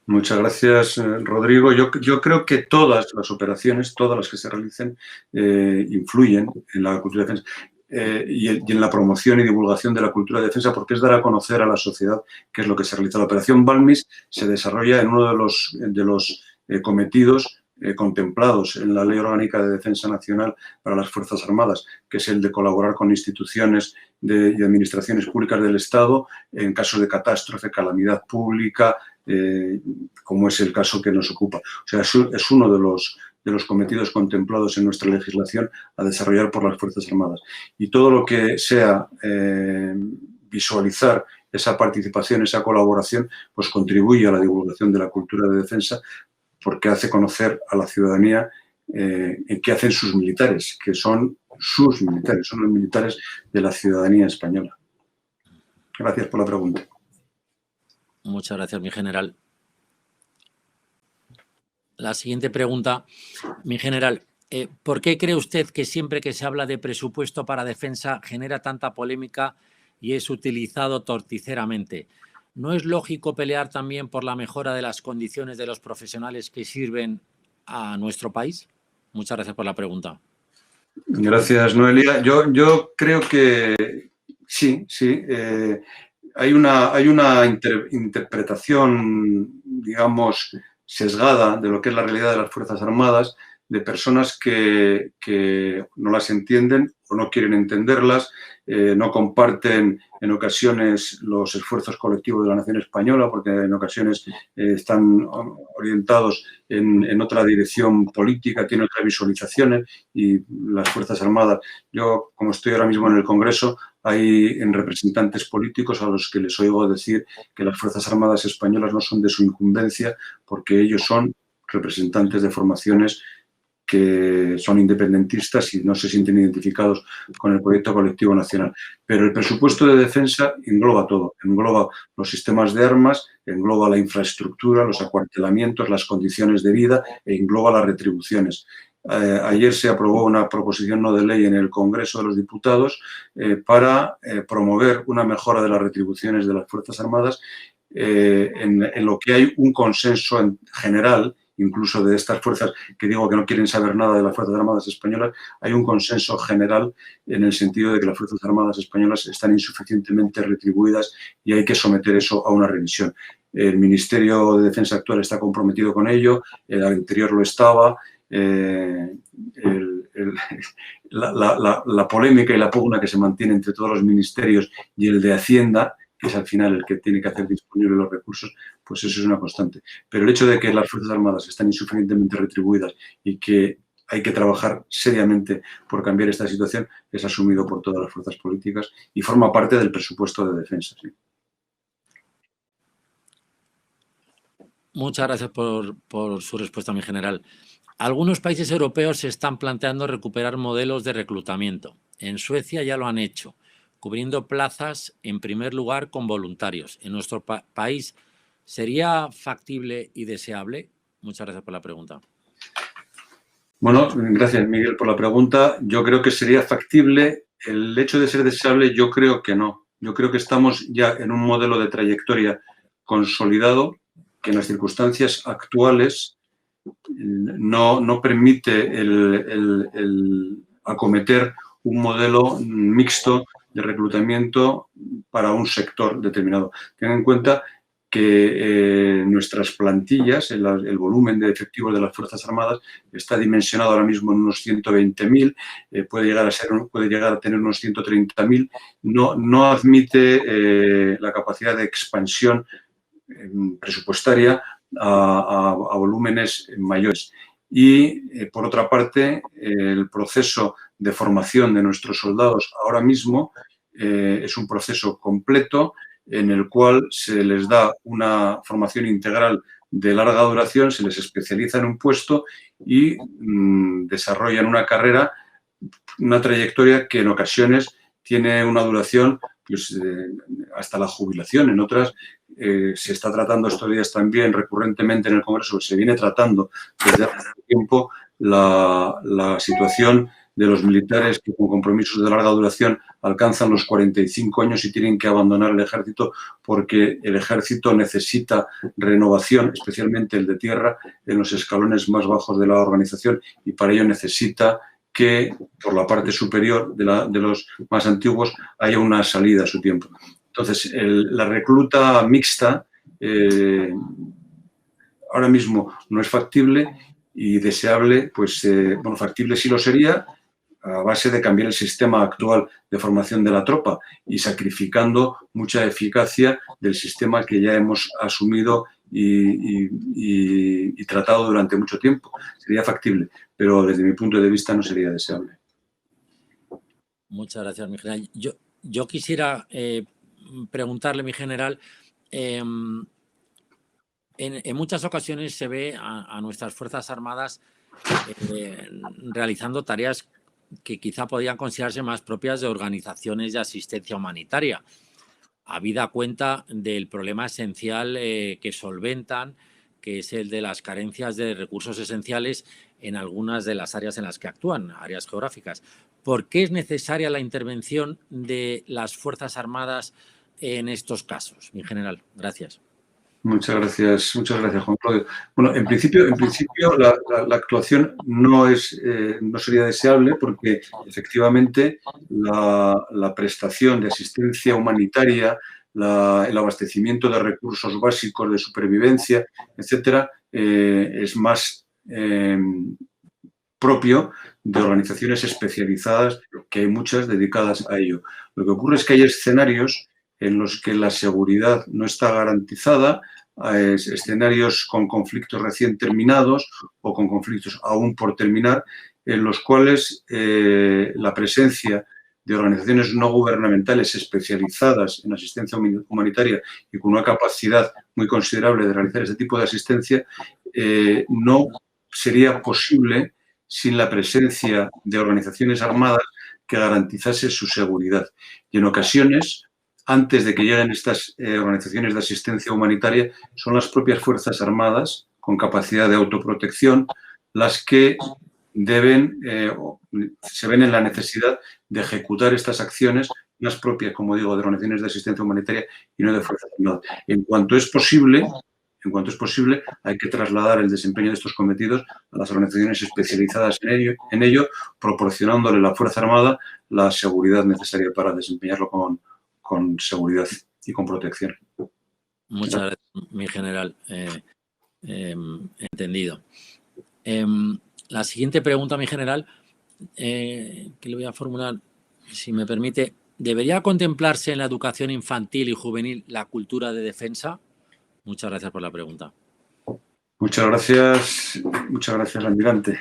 Muchas gracias, Rodrigo. Yo creo que todas las operaciones, todas las que se realicen, influyen en la cultura de defensa y en la promoción y divulgación de la cultura de defensa, porque es dar a conocer a la sociedad qué es lo que se realiza. La operación Balmis se desarrolla en uno de los cometidos contemplados en la Ley Orgánica de Defensa Nacional para las Fuerzas Armadas, que es el de colaborar con instituciones y administraciones públicas del Estado en casos de catástrofe, calamidad pública, como es el caso que nos ocupa. O sea, es uno de los cometidos contemplados en nuestra legislación a desarrollar por las Fuerzas Armadas. Y todo lo que sea visualizar esa participación, esa colaboración, pues contribuye a la divulgación de la cultura de defensa, porque hace conocer a la ciudadanía en qué hacen sus militares, que son sus militares, son los militares de la ciudadanía española. Gracias por la pregunta. Muchas gracias, mi general. La siguiente pregunta, mi general. ¿Por qué cree usted que siempre que se habla de presupuesto para defensa genera tanta polémica y es utilizado torticeramente? ¿No es lógico pelear también por la mejora de las condiciones de los profesionales que sirven a nuestro país? Muchas gracias por la pregunta. Gracias, Noelia. Yo creo que sí. Hay una interpretación, digamos, sesgada de lo que es la realidad de las Fuerzas Armadas, de personas que no las entienden o no quieren entenderlas, no comparten en ocasiones los esfuerzos colectivos de la nación española, porque en ocasiones están orientados en otra dirección política, tienen otras visualizaciones, y las Fuerzas Armadas, yo como estoy ahora mismo en el Congreso, hay representantes políticos a los que les oigo decir que las Fuerzas Armadas españolas no son de su incumbencia porque ellos son representantes de formaciones que son independentistas y no se sienten identificados con el proyecto colectivo nacional. Pero el presupuesto de defensa engloba todo, engloba los sistemas de armas, engloba la infraestructura, los acuartelamientos, las condiciones de vida e engloba las retribuciones. Ayer se aprobó una proposición no de ley en el Congreso de los Diputados para promover una mejora de las retribuciones de las Fuerzas Armadas en lo que hay un consenso en general, incluso de estas fuerzas que digo que no quieren saber nada de las Fuerzas Armadas españolas, hay un consenso general en el sentido de que las Fuerzas Armadas españolas están insuficientemente retribuidas y hay que someter eso a una revisión. El Ministerio de Defensa actual está comprometido con ello, el anterior lo estaba. La polémica y la pugna que se mantiene entre todos los ministerios y el de Hacienda, que es al final el que tiene que hacer disponibles los recursos, pues eso es una constante. Pero el hecho de que las Fuerzas Armadas están insuficientemente retribuidas y que hay que trabajar seriamente por cambiar esta situación es asumido por todas las fuerzas políticas y forma parte del presupuesto de defensa. ¿Sí? Muchas gracias por su respuesta, mi general. Algunos países europeos se están planteando recuperar modelos de reclutamiento. En Suecia ya lo han hecho, cubriendo plazas en primer lugar con voluntarios. En nuestro país, ¿sería factible y deseable? Muchas gracias por la pregunta. Bueno, gracias, Miguel, por la pregunta. Yo creo que sería factible. El hecho de ser deseable, yo creo que no. Yo creo que estamos ya en un modelo de trayectoria consolidado que en las circunstancias actuales no permite el acometer un modelo mixto de reclutamiento para un sector determinado. Ten en cuenta que nuestras plantillas, el volumen de efectivos de las Fuerzas Armadas está dimensionado ahora mismo en unos 120.000, puede llegar a tener unos 130.000, no admite la capacidad de expansión presupuestaria a volúmenes mayores. Y, por otra parte, el proceso de formación de nuestros soldados ahora mismo es un proceso completo en el cual se les da una formación integral de larga duración, se les especializa en un puesto y desarrollan una carrera, una trayectoria que en ocasiones tiene una duración pues, hasta la jubilación. En otras se está tratando estos días también recurrentemente en el Congreso, se viene tratando desde hace tiempo la situación de los militares que con compromisos de larga duración alcanzan los 45 años y tienen que abandonar el ejército porque el ejército necesita renovación, especialmente el de tierra, en los escalones más bajos de la organización y para ello necesita que por la parte superior de los más antiguos haya una salida a su tiempo. Entonces, la recluta mixta ahora mismo no es factible y deseable, pues, bueno, factible sí lo sería, a base de cambiar el sistema actual de formación de la tropa y sacrificando mucha eficacia del sistema que ya hemos asumido y tratado durante mucho tiempo. Sería factible, pero desde mi punto de vista no sería deseable. Muchas gracias, mi general. Yo quisiera preguntarle, mi general, en muchas ocasiones se ve a nuestras Fuerzas Armadas realizando tareas que quizá podrían considerarse más propias de organizaciones de asistencia humanitaria, habida cuenta del problema esencial que solventan, que es el de las carencias de recursos esenciales en algunas de las áreas en las que actúan, áreas geográficas. ¿Por qué es necesaria la intervención de las Fuerzas Armadas en estos casos, mi general? Gracias. Muchas gracias, Juan Claudio. Bueno, en principio la actuación no sería deseable porque efectivamente la prestación de asistencia humanitaria, el abastecimiento de recursos básicos de supervivencia, etcétera, es más propio de organizaciones especializadas, que hay muchas dedicadas a ello. Lo que ocurre es que hay escenarios en los que la seguridad no está garantizada, escenarios con conflictos recién terminados o con conflictos aún por terminar, en los cuales la presencia de organizaciones no gubernamentales especializadas en asistencia humanitaria y con una capacidad muy considerable de realizar este tipo de asistencia, no sería posible sin la presencia de organizaciones armadas que garantizase su seguridad. Y en ocasiones, antes de que lleguen estas organizaciones de asistencia humanitaria, son las propias Fuerzas Armadas, con capacidad de autoprotección, las que se ven en la necesidad de ejecutar estas acciones, más propias, como digo, de organizaciones de asistencia humanitaria y no de Fuerzas Armadas. En cuanto es posible, hay que trasladar el desempeño de estos cometidos a las organizaciones especializadas en ello, proporcionándole a la Fuerza Armada la seguridad necesaria para desempeñarlo con seguridad y con protección. Muchas gracias, mi general. Entendido. La siguiente pregunta, mi general, que le voy a formular, si me permite, ¿debería contemplarse en la educación infantil y juvenil la cultura de defensa? Muchas gracias por la pregunta. Muchas gracias, almirante.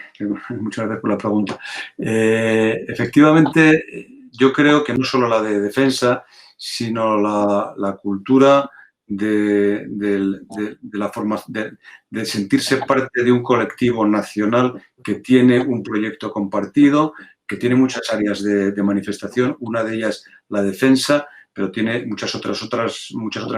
Muchas gracias por la pregunta. Efectivamente, yo creo que no solo la de defensa, sino la cultura de sentirse parte de un colectivo nacional que tiene un proyecto compartido, que tiene muchas áreas de manifestación, una de ellas la defensa, pero tiene muchas otras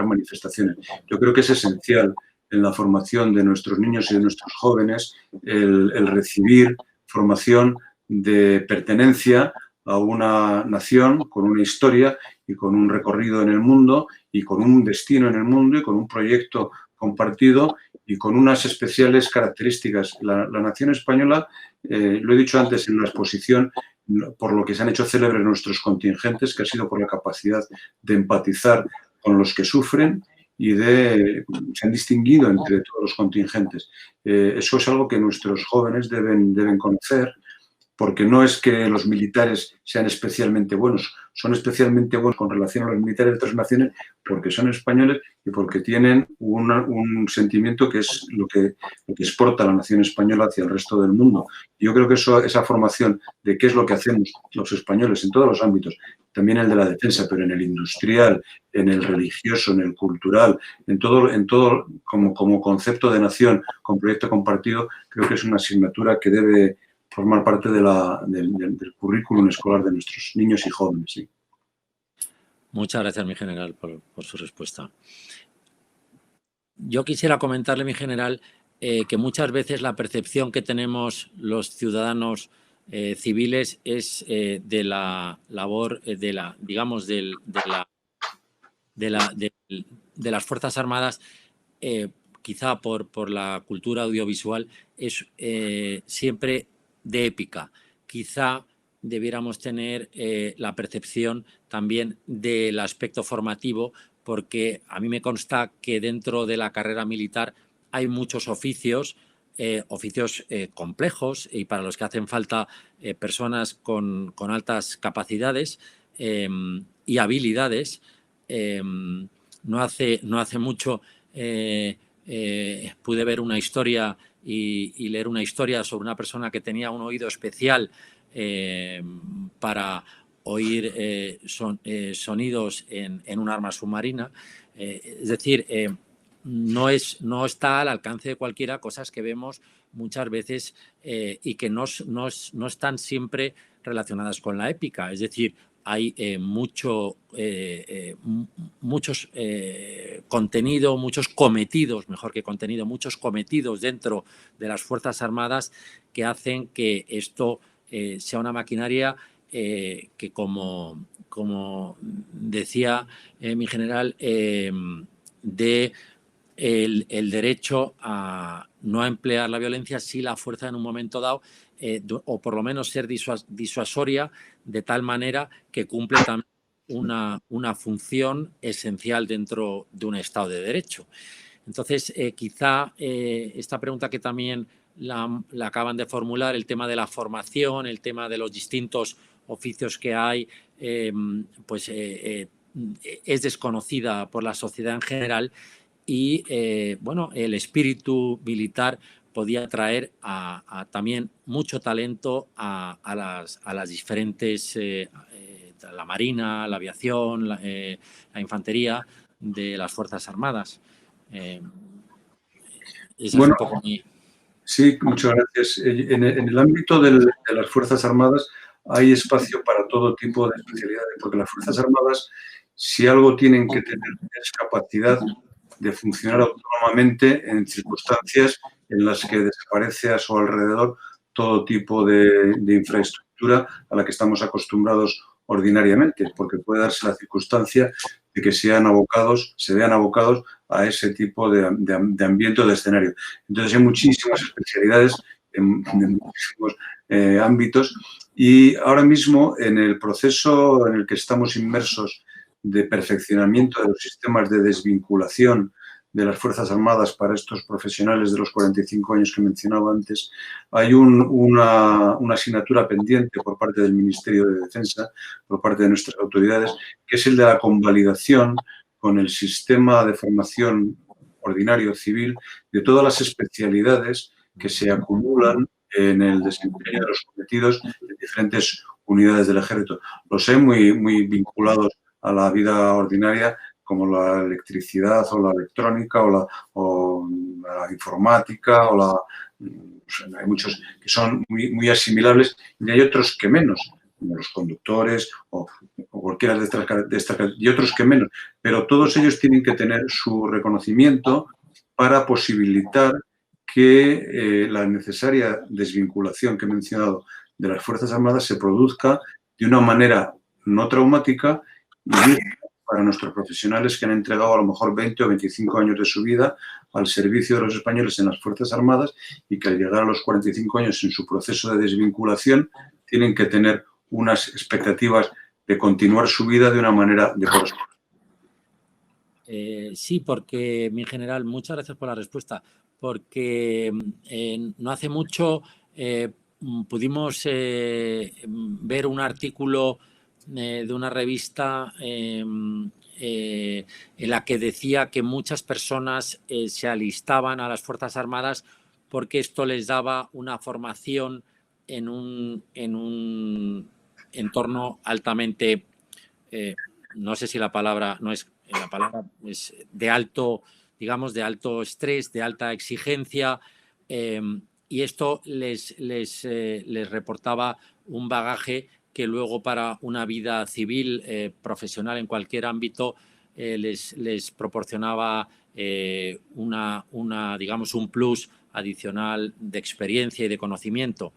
manifestaciones. Yo creo que es esencial en la formación de nuestros niños y de nuestros jóvenes el recibir formación de pertenencia a una nación con una historia y con un recorrido en el mundo y con un destino en el mundo y con un proyecto compartido y con unas especiales características. La nación española, lo he dicho antes en la exposición, por lo que se han hecho célebres nuestros contingentes, que ha sido por la capacidad de empatizar con los que sufren y se han distinguido entre todos los contingentes. Eso es algo que nuestros jóvenes deben conocer, porque no es que los militares sean especialmente buenos, son especialmente buenos con relación a los militares de otras naciones porque son españoles y porque tienen un sentimiento que es lo que exporta la nación española hacia el resto del mundo. Yo creo que esa formación de qué es lo que hacemos los españoles en todos los ámbitos, también el de la defensa, pero en el industrial, en el religioso, en el cultural, en todo como concepto de nación, con proyecto compartido, creo que es una asignatura que debe formar parte del currículum escolar de nuestros niños y jóvenes. Sí. Muchas gracias, mi general, por su respuesta. Yo quisiera comentarle, mi general, que muchas veces la percepción que tenemos los ciudadanos civiles es de la labor de las Fuerzas Armadas, quizá por la cultura audiovisual, es siempre de épica. Quizá debiéramos tener la percepción también del aspecto formativo, porque a mí me consta que dentro de la carrera militar hay muchos oficios complejos y para los que hacen falta personas con altas capacidades y habilidades. No hace mucho pude ver una historia y leer una historia sobre una persona que tenía un oído especial para oír sonidos en un arma submarina. Es decir, no está al alcance de cualquiera, cosas que vemos muchas veces y que no están siempre relacionadas con la épica. Es decir, hay muchos contenido, muchos cometidos, mejor que contenido, muchos cometidos dentro de las Fuerzas Armadas que hacen que esto sea una maquinaria que, como decía mi general, de el derecho a no emplear la violencia si la fuerza en un momento dado, o por lo menos ser disuasoria de tal manera que cumple también una función esencial dentro de un Estado de Derecho. Entonces, quizá esta pregunta que también la acaban de formular, el tema de la formación, el tema de los distintos oficios que hay, pues es desconocida por la sociedad en general y, bueno, el espíritu militar podía traer también mucho talento a las diferentes, la Marina, la aviación, la infantería de las Fuerzas Armadas. Esa es un poco mi... Sí, muchas gracias. En el ámbito de las Fuerzas Armadas hay espacio para todo tipo de especialidades, porque las Fuerzas Armadas, si algo tienen que tener, es capacidad de funcionar autónomamente en circunstancias en las que desaparece a su alrededor todo tipo de infraestructura a la que estamos acostumbrados ordinariamente, porque puede darse la circunstancia de que se vean abocados a ese tipo de ambiente o de escenario. Entonces hay muchísimas especialidades en muchísimos ámbitos y ahora mismo en el proceso en el que estamos inmersos de perfeccionamiento de los sistemas de desvinculación de las Fuerzas Armadas para estos profesionales de los 45 años que mencionaba antes, hay una asignatura pendiente por parte del Ministerio de Defensa, por parte de nuestras autoridades, que es el de la convalidación con el sistema de formación ordinario civil de todas las especialidades que se acumulan en el desempeño de los cometidos en diferentes unidades del Ejército. Los hay muy vinculados a la vida ordinaria, como la electricidad o la electrónica o la informática hay muchos que son muy asimilables y hay otros que menos, como los conductores o cualquiera de estas y otros que menos, pero todos ellos tienen que tener su reconocimiento para posibilitar que la necesaria desvinculación que he mencionado de las Fuerzas Armadas se produzca de una manera no traumática y para nuestros profesionales que han entregado a lo mejor 20 o 25 años de su vida al servicio de los españoles en las Fuerzas Armadas y que al llegar a los 45 años en su proceso de desvinculación tienen que tener unas expectativas de continuar su vida de una manera decorosa. Sí, porque, mi general, muchas gracias por la respuesta, porque no hace mucho pudimos ver un artículo de una revista en la que decía que muchas personas se alistaban a las Fuerzas Armadas porque esto les daba una formación en un entorno altamente, no sé si la palabra no es, la palabra es de alto, digamos, de alto estrés, de alta exigencia, y esto les reportaba un bagaje que luego para una vida civil, profesional en cualquier ámbito, les proporcionaba digamos, un plus adicional de experiencia y de conocimiento.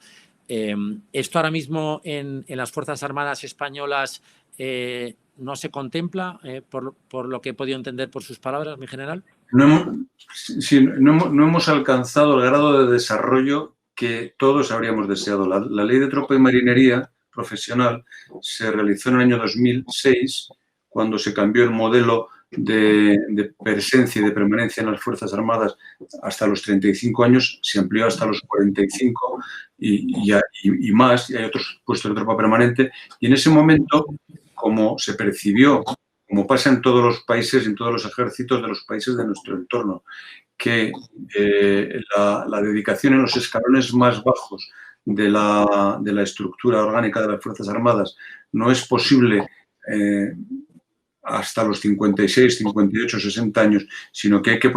Esto ahora mismo en las Fuerzas Armadas españolas no se contempla, por lo que he podido entender por sus palabras, mi general. No hemos alcanzado el grado de desarrollo que todos habríamos deseado. La Ley de Tropa y Marinería profesional se realizó en el año 2006, cuando se cambió el modelo de presencia y de permanencia en las Fuerzas Armadas hasta los 35 años, se amplió hasta los 45 y más, y hay otros puestos de tropa permanente. Y en ese momento, como se percibió, como pasa en todos los países y en todos los ejércitos de los países de nuestro entorno, que la dedicación en los escalones más bajos de la estructura orgánica de las Fuerzas Armadas no es posible hasta los 56, 58, 60 años, sino que hay que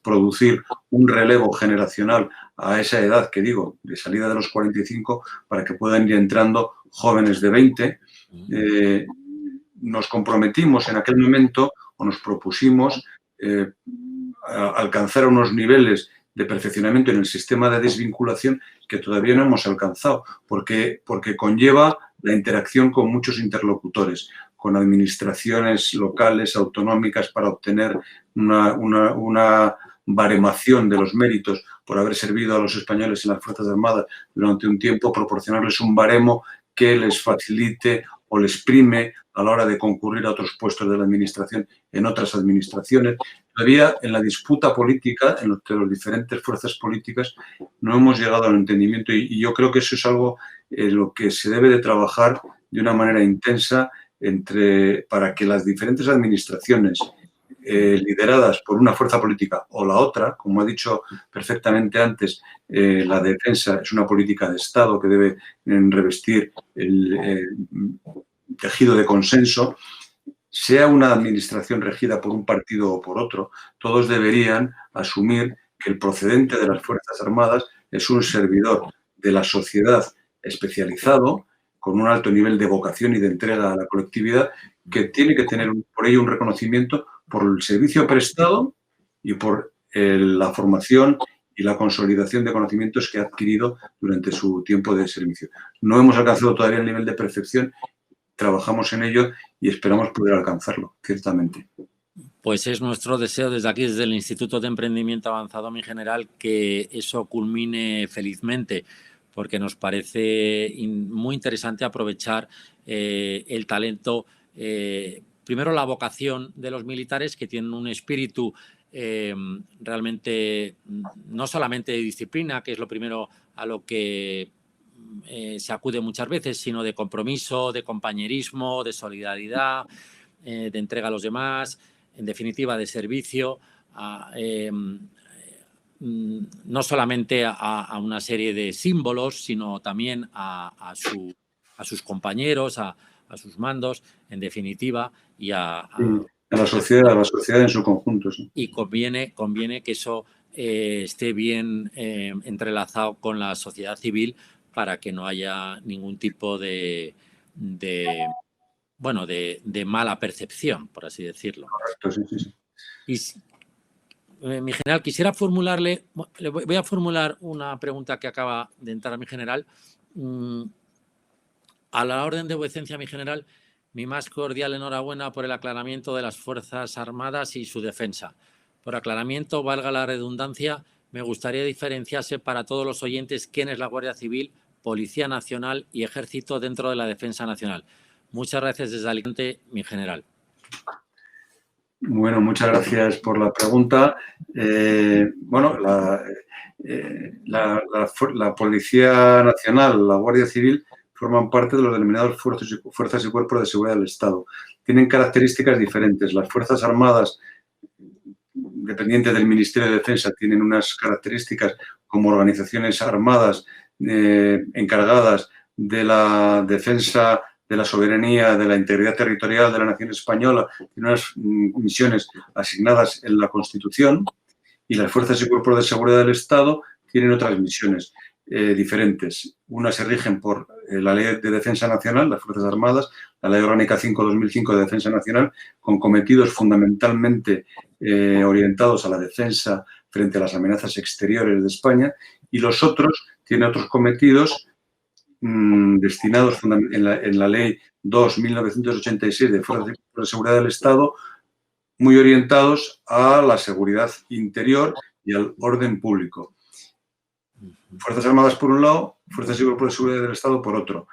producir un relevo generacional a esa edad, que digo, de salida de los 45, para que puedan ir entrando jóvenes de 20. Nos comprometimos en aquel momento o nos propusimos alcanzar unos niveles de perfeccionamiento en el sistema de desvinculación que todavía no hemos alcanzado, porque conlleva la interacción con muchos interlocutores, con administraciones locales, autonómicas, para obtener una baremación de los méritos por haber servido a los españoles en las Fuerzas Armadas durante un tiempo, proporcionarles un baremo que les facilite o les prime a la hora de concurrir a otros puestos de la administración en otras administraciones. Todavía en la disputa política, entre las diferentes fuerzas políticas, no hemos llegado al entendimiento y yo creo que eso es algo en lo que se debe de trabajar de una manera intensa para que las diferentes administraciones lideradas por una fuerza política o la otra, como ha dicho perfectamente antes, la defensa es una política de Estado que debe revestir el tejido de consenso, sea una administración regida por un partido o por otro, todos deberían asumir que el procedente de las Fuerzas Armadas es un servidor de la sociedad especializado, con un alto nivel de vocación y de entrega a la colectividad, que tiene que tener por ello un reconocimiento por el servicio prestado y por la formación y la consolidación de conocimientos que ha adquirido durante su tiempo de servicio. No hemos alcanzado todavía el nivel de perfección, trabajamos en ello y esperamos poder alcanzarlo, ciertamente. Pues es nuestro deseo desde aquí, desde el Instituto de Emprendimiento Avanzado, mi general, que eso culmine felizmente, porque nos parece muy interesante aprovechar el talento, primero la vocación de los militares, que tienen un espíritu realmente no solamente de disciplina, que es lo primero a lo que se acude muchas veces, sino de compromiso, de compañerismo, de solidaridad, de entrega a los demás, en definitiva de servicio, no solamente a una serie de símbolos, sino también a sus compañeros, a sus mandos, en definitiva, y a la sociedad en su conjunto. Sí. Y conviene que eso esté bien entrelazado con la sociedad civil para que no haya ningún tipo de mala percepción, por así decirlo. Correcto, sí. Mi general, quisiera formularle, voy a formular una pregunta que acaba de entrar a mi general. A la orden de vuecencia, mi general, mi más cordial enhorabuena por el aclaramiento de las Fuerzas Armadas y su defensa. Por aclaramiento, valga la redundancia, me gustaría diferenciarse para todos los oyentes quién es la Guardia Civil, Policía Nacional y Ejército dentro de la Defensa Nacional. Muchas gracias desde Alicante, mi general. Bueno, muchas gracias por la pregunta. La Policía Nacional, la Guardia Civil, forman parte de los denominados fuerzas y cuerpos de seguridad del Estado. Tienen características diferentes. Las Fuerzas Armadas, dependientes del Ministerio de Defensa, tienen unas características como organizaciones armadas encargadas de la defensa de la soberanía, de la integridad territorial de la nación española, tiene unas misiones asignadas en la Constitución, y las fuerzas y cuerpos de seguridad del Estado tienen otras misiones diferentes. Unas se rigen por la Ley de Defensa Nacional, las Fuerzas Armadas, la Ley Orgánica 5/2005 de Defensa Nacional, con cometidos fundamentalmente orientados a la defensa frente a las amenazas exteriores de España, y los otros tienen otros cometidos destinados en la Ley 2/1986 de Fuerzas y Cuerpos de Seguridad del Estado, muy orientados a la seguridad interior y al orden público. Fuerzas Armadas por un lado, Fuerzas y Cuerpos de Seguridad del Estado por otro.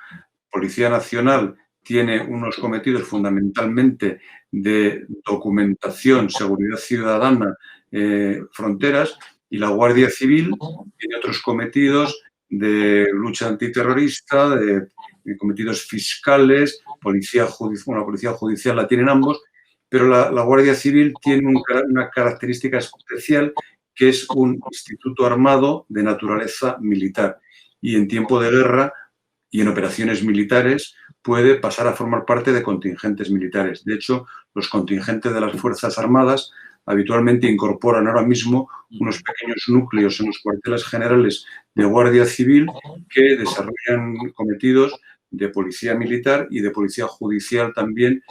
Policía Nacional tiene unos cometidos fundamentalmente de documentación, seguridad ciudadana, fronteras, y la Guardia Civil tiene otros cometidos de lucha antiterrorista, de cometidos fiscales, policía judicial la tienen ambos, pero la Guardia Civil tiene una característica especial, que es un instituto armado de naturaleza militar, y en tiempo de guerra y en operaciones militares puede pasar a formar parte de contingentes militares. De hecho, los contingentes de las Fuerzas Armadas habitualmente incorporan ahora mismo unos pequeños núcleos en los cuarteles generales de Guardia Civil que desarrollan cometidos de policía militar y de policía judicial también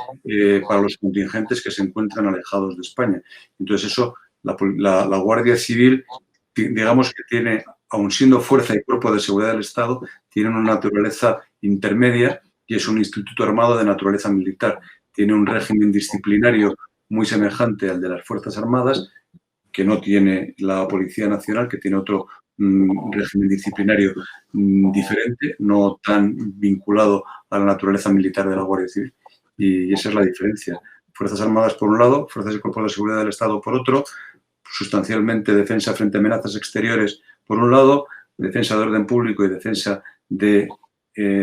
para los contingentes que se encuentran alejados de España. Entonces eso, la Guardia Civil, digamos que tiene, aun siendo fuerza y cuerpo de seguridad del Estado, tiene una naturaleza intermedia y es un instituto armado de naturaleza militar. Tiene un régimen disciplinario muy semejante al de las Fuerzas Armadas, que no tiene la Policía Nacional, que tiene otro régimen disciplinario diferente, no tan vinculado a la naturaleza militar de la Guardia Civil. Y esa es la diferencia. Fuerzas Armadas por un lado, Fuerzas y Cuerpos de Seguridad del Estado por otro, sustancialmente defensa frente a amenazas exteriores por un lado, defensa de orden público y defensa de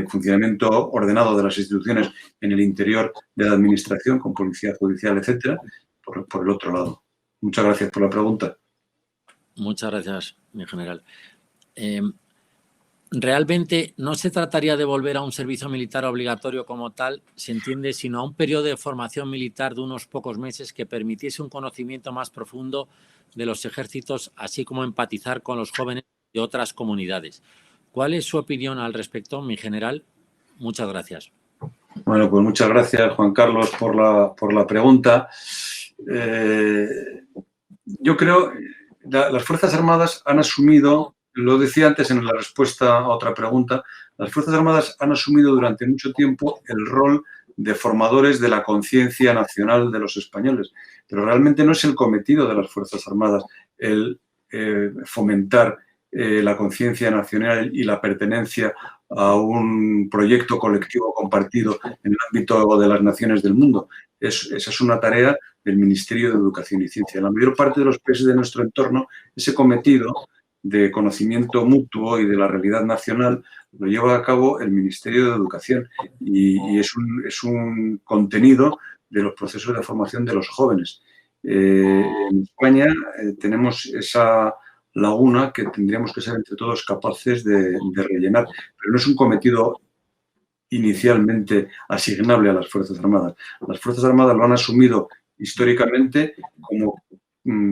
funcionamiento ordenado de las instituciones en el interior de la administración, con policía judicial, etcétera, por el otro lado. Muchas gracias por la pregunta. Muchas gracias, mi general. Realmente no se trataría de volver a un servicio militar obligatorio como tal, se entiende, sino a un periodo de formación militar de unos pocos meses que permitiese un conocimiento más profundo de los ejércitos, así como empatizar con los jóvenes de otras comunidades. ¿Cuál es su opinión al respecto, mi general? Muchas gracias. Bueno, pues muchas gracias, Juan Carlos, por la pregunta. Yo creo que las Fuerzas Armadas han asumido, lo decía antes en la respuesta a otra pregunta, las Fuerzas Armadas han asumido durante mucho tiempo el rol de formadores de la conciencia nacional de los españoles. Pero realmente no es el cometido de las Fuerzas Armadas el fomentar la conciencia nacional y la pertenencia a un proyecto colectivo compartido en el ámbito de las naciones del mundo. Esa es una tarea del Ministerio de Educación y Ciencia. En la mayor parte de los países de nuestro entorno, ese cometido de conocimiento mutuo y de la realidad nacional lo lleva a cabo el Ministerio de Educación y es un contenido de los procesos de formación de los jóvenes. En España tenemos esa laguna que tendríamos que ser entre todos capaces de rellenar, pero no es un cometido inicialmente asignable a las Fuerzas Armadas. Las Fuerzas Armadas lo han asumido históricamente como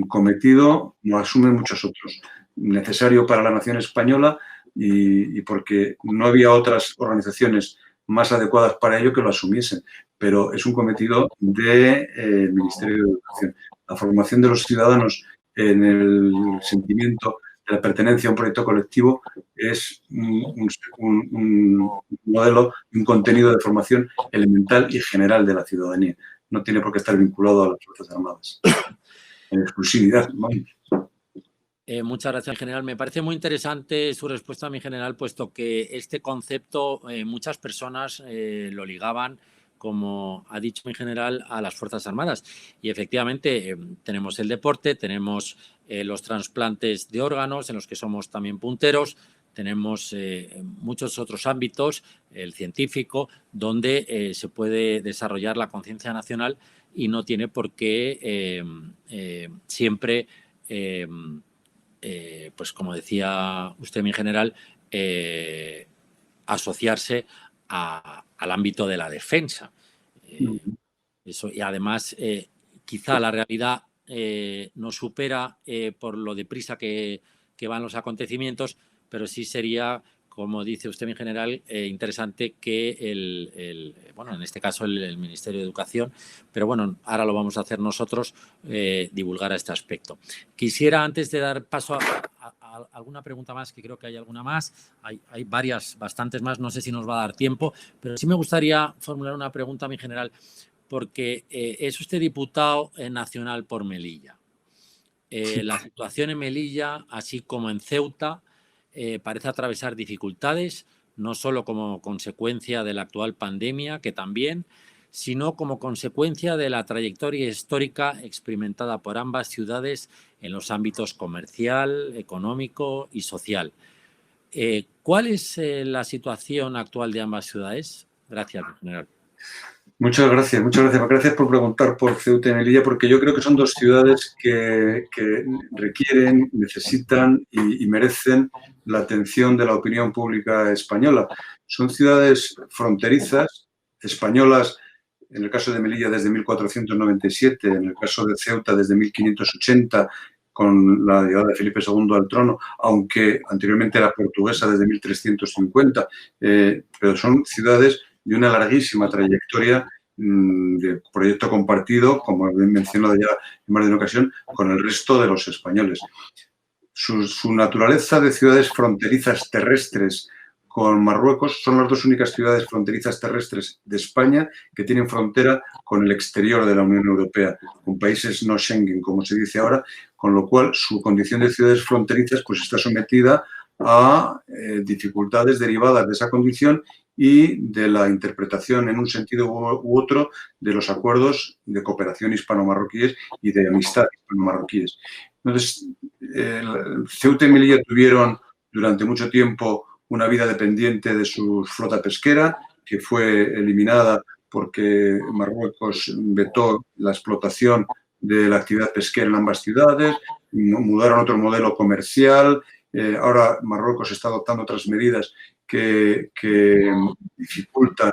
cometido, lo asumen muchos otros, necesario para la nación española y porque no había otras organizaciones más adecuadas para ello que lo asumiesen, pero es un cometido del Ministerio de Educación. La formación de los ciudadanos en el sentimiento de la pertenencia a un proyecto colectivo es un modelo, un contenido de formación elemental y general de la ciudadanía. No tiene por qué estar vinculado a las Fuerzas Armadas. En exclusividad, vamos. Muchas gracias, mi general. Me parece muy interesante su respuesta, mi general, puesto que este concepto muchas personas lo ligaban, como ha dicho mi general, a las Fuerzas Armadas. Y efectivamente tenemos el deporte, tenemos los trasplantes de órganos, en los que somos también punteros, tenemos muchos otros ámbitos, el científico, donde se puede desarrollar la conciencia nacional y no tiene por qué siempre... pues como decía usted, mi general, asociarse al ámbito de la defensa. Eso, y además, quizá la realidad nos supera por lo deprisa que van los acontecimientos, pero sí sería, como dice usted, mi general, interesante que bueno, en este caso el Ministerio de Educación, pero bueno, ahora lo vamos a hacer nosotros, divulgar a este aspecto. Quisiera, antes de dar paso a alguna pregunta más, que creo que hay alguna más, hay varias, bastantes más, no sé si nos va a dar tiempo, pero sí me gustaría formular una pregunta, mi general, porque es usted diputado nacional por Melilla. La situación en Melilla, así como en Ceuta, parece atravesar dificultades, no solo como consecuencia de la actual pandemia, que también, sino como consecuencia de la trayectoria histórica experimentada por ambas ciudades en los ámbitos comercial, económico y social. ¿Cuál es la situación actual de ambas ciudades? Gracias, general. Muchas gracias, muchas gracias. Gracias por preguntar por Ceuta y Melilla, porque yo creo que son dos ciudades que requieren, necesitan y merecen la atención de la opinión pública española. Son ciudades fronterizas, españolas, en el caso de Melilla desde 1497, en el caso de Ceuta desde 1580, con la llegada de Felipe II al trono, aunque anteriormente era portuguesa desde 1350, pero son ciudades de una larguísima trayectoria de proyecto compartido, como he mencionado ya en más de una ocasión, con el resto de los españoles. Su naturaleza de ciudades fronterizas terrestres con Marruecos. Son las dos únicas ciudades fronterizas terrestres de España que tienen frontera con el exterior de la Unión Europea, con países no Schengen, como se dice ahora, con lo cual su condición de ciudades fronterizas pues está sometida a dificultades derivadas de esa condición y de la interpretación en un sentido u otro de los acuerdos de cooperación hispano-marroquíes y de amistad hispano-marroquíes. Entonces, Ceuta y Melilla tuvieron durante mucho tiempo una vida dependiente de su flota pesquera, que fue eliminada porque Marruecos vetó la explotación de la actividad pesquera en ambas ciudades, mudaron a otro modelo comercial. Ahora Marruecos está adoptando otras medidas que dificultan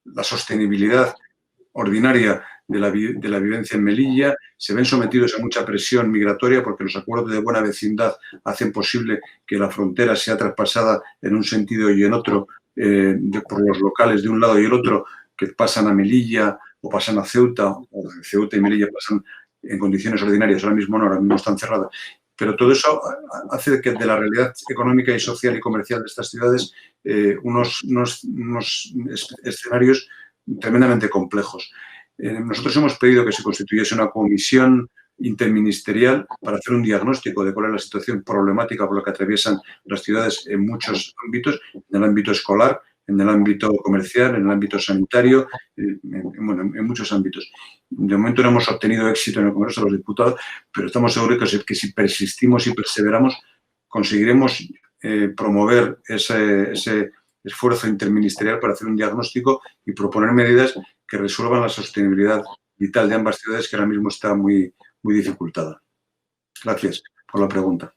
la sostenibilidad ordinaria de la vivencia en Melilla. Se ven sometidos a mucha presión migratoria porque los acuerdos de buena vecindad hacen posible que la frontera sea traspasada en un sentido y en otro por los locales de un lado y el otro, que pasan a Melilla o pasan a Ceuta, o Ceuta y Melilla pasan en condiciones ordinarias, ahora mismo no, ahora mismo están cerradas. Pero todo eso hace que de la realidad económica y social y comercial de estas ciudades unos escenarios tremendamente complejos. Nosotros hemos pedido que se constituyese una comisión interministerial para hacer un diagnóstico de cuál es la situación problemática por la que atraviesan las ciudades en muchos ámbitos, en el ámbito escolar, en el ámbito comercial, en el ámbito sanitario, en muchos ámbitos. De momento no hemos obtenido éxito en el Congreso de los Diputados, pero estamos seguros que si persistimos y perseveramos, conseguiremos promover ese esfuerzo interministerial para hacer un diagnóstico y proponer medidas que resuelvan la sostenibilidad vital de ambas ciudades, que ahora mismo está muy, muy dificultada. Gracias por la pregunta.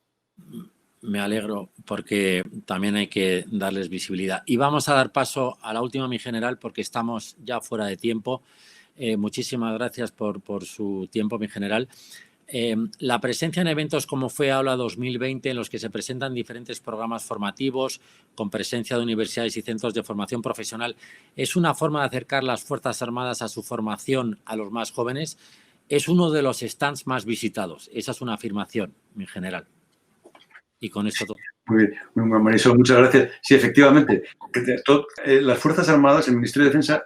Me alegro porque también hay que darles visibilidad. Y vamos a dar paso a la última, mi general, porque estamos ya fuera de tiempo. Muchísimas gracias por su tiempo, mi general. La presencia en eventos como fue Aula 2020, en los que se presentan diferentes programas formativos con presencia de universidades y centros de formación profesional, es una forma de acercar las Fuerzas Armadas a su formación a los más jóvenes. Es uno de los stands más visitados. Esa es una afirmación, mi general. Y con esto todo. Muy bien, Marisol, muchas gracias. Sí, efectivamente, las Fuerzas Armadas, el Ministerio de Defensa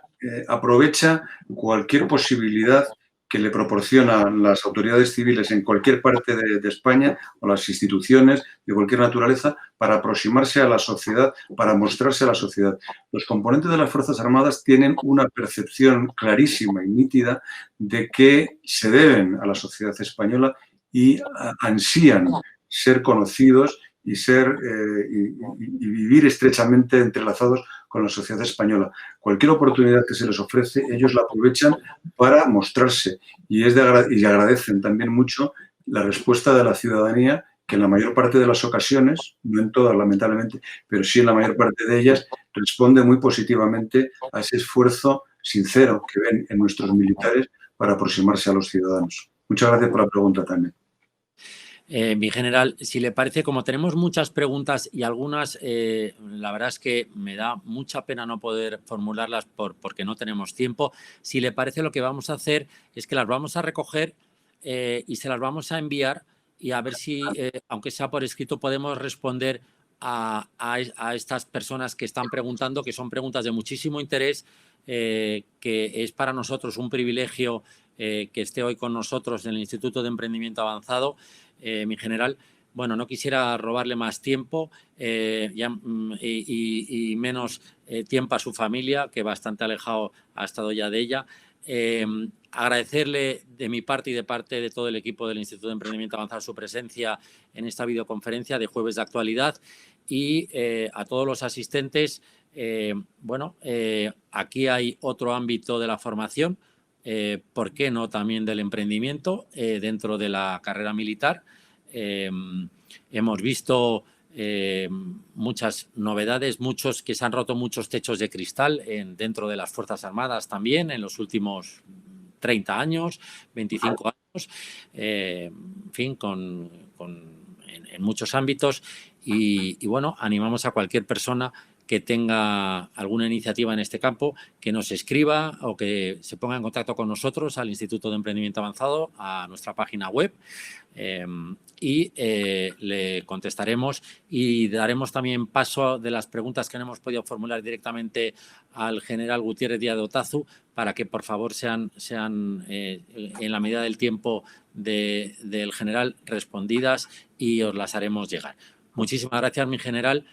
aprovecha cualquier posibilidad que le proporcionan las autoridades civiles en cualquier parte de España o las instituciones de cualquier naturaleza para aproximarse a la sociedad, para mostrarse a la sociedad. Los componentes de las Fuerzas Armadas tienen una percepción clarísima y nítida de que se deben a la sociedad española y ansían ser conocidos y vivir estrechamente entrelazados con la sociedad española. Cualquier oportunidad que se les ofrece, ellos la aprovechan para mostrarse y agradecen también mucho la respuesta de la ciudadanía, que en la mayor parte de las ocasiones, no en todas lamentablemente, pero sí en la mayor parte de ellas, responde muy positivamente a ese esfuerzo sincero que ven en nuestros militares para aproximarse a los ciudadanos. Muchas gracias por la pregunta también. Mi general, si le parece, como tenemos muchas preguntas y algunas, la verdad es que me da mucha pena no poder formularlas porque no tenemos tiempo. Si le parece, lo que vamos a hacer es que las vamos a recoger y se las vamos a enviar y a ver si, aunque sea por escrito, podemos responder a estas personas que están preguntando, que son preguntas de muchísimo interés, que es para nosotros un privilegio que esté hoy con nosotros en el Instituto de Emprendimiento Avanzado. Mi general, bueno, no quisiera robarle más tiempo y menos tiempo a su familia, que bastante alejado ha estado ya de ella. Agradecerle de mi parte y de parte de todo el equipo del Instituto de Emprendimiento Avanzado su presencia en esta videoconferencia de Jueves de Actualidad y a todos los asistentes. Aquí hay otro ámbito de la formación. ¿Por qué no también del emprendimiento dentro de la carrera militar? Hemos visto muchas novedades, muchos que se han roto muchos techos de cristal dentro de las Fuerzas Armadas también en los últimos 30 años, 25 años, en fin, en muchos ámbitos y bueno, animamos a cualquier persona que tenga alguna iniciativa en este campo, que nos escriba o que se ponga en contacto con nosotros al Instituto de Emprendimiento Avanzado, a nuestra página web Le contestaremos y daremos también paso de las preguntas que no hemos podido formular directamente al general Gutiérrez Díaz de Otazu para que, por favor, sean en la medida del tiempo del general respondidas y os las haremos llegar. Muchísimas gracias, mi general.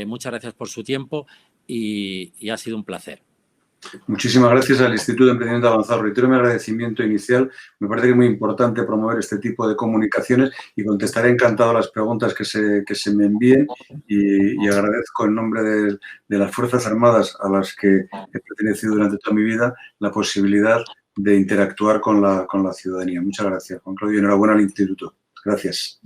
Muchas gracias por su tiempo y ha sido un placer. Muchísimas gracias al Instituto de Emprendimiento Avanzado. Reitero mi agradecimiento inicial. Me parece que es muy importante promover este tipo de comunicaciones y contestaré encantado a las preguntas que se me envíen y agradezco en nombre de las Fuerzas Armadas a las que he pertenecido durante toda mi vida la posibilidad de interactuar con la ciudadanía. Muchas gracias, Juan Claudio. Enhorabuena al Instituto. Gracias.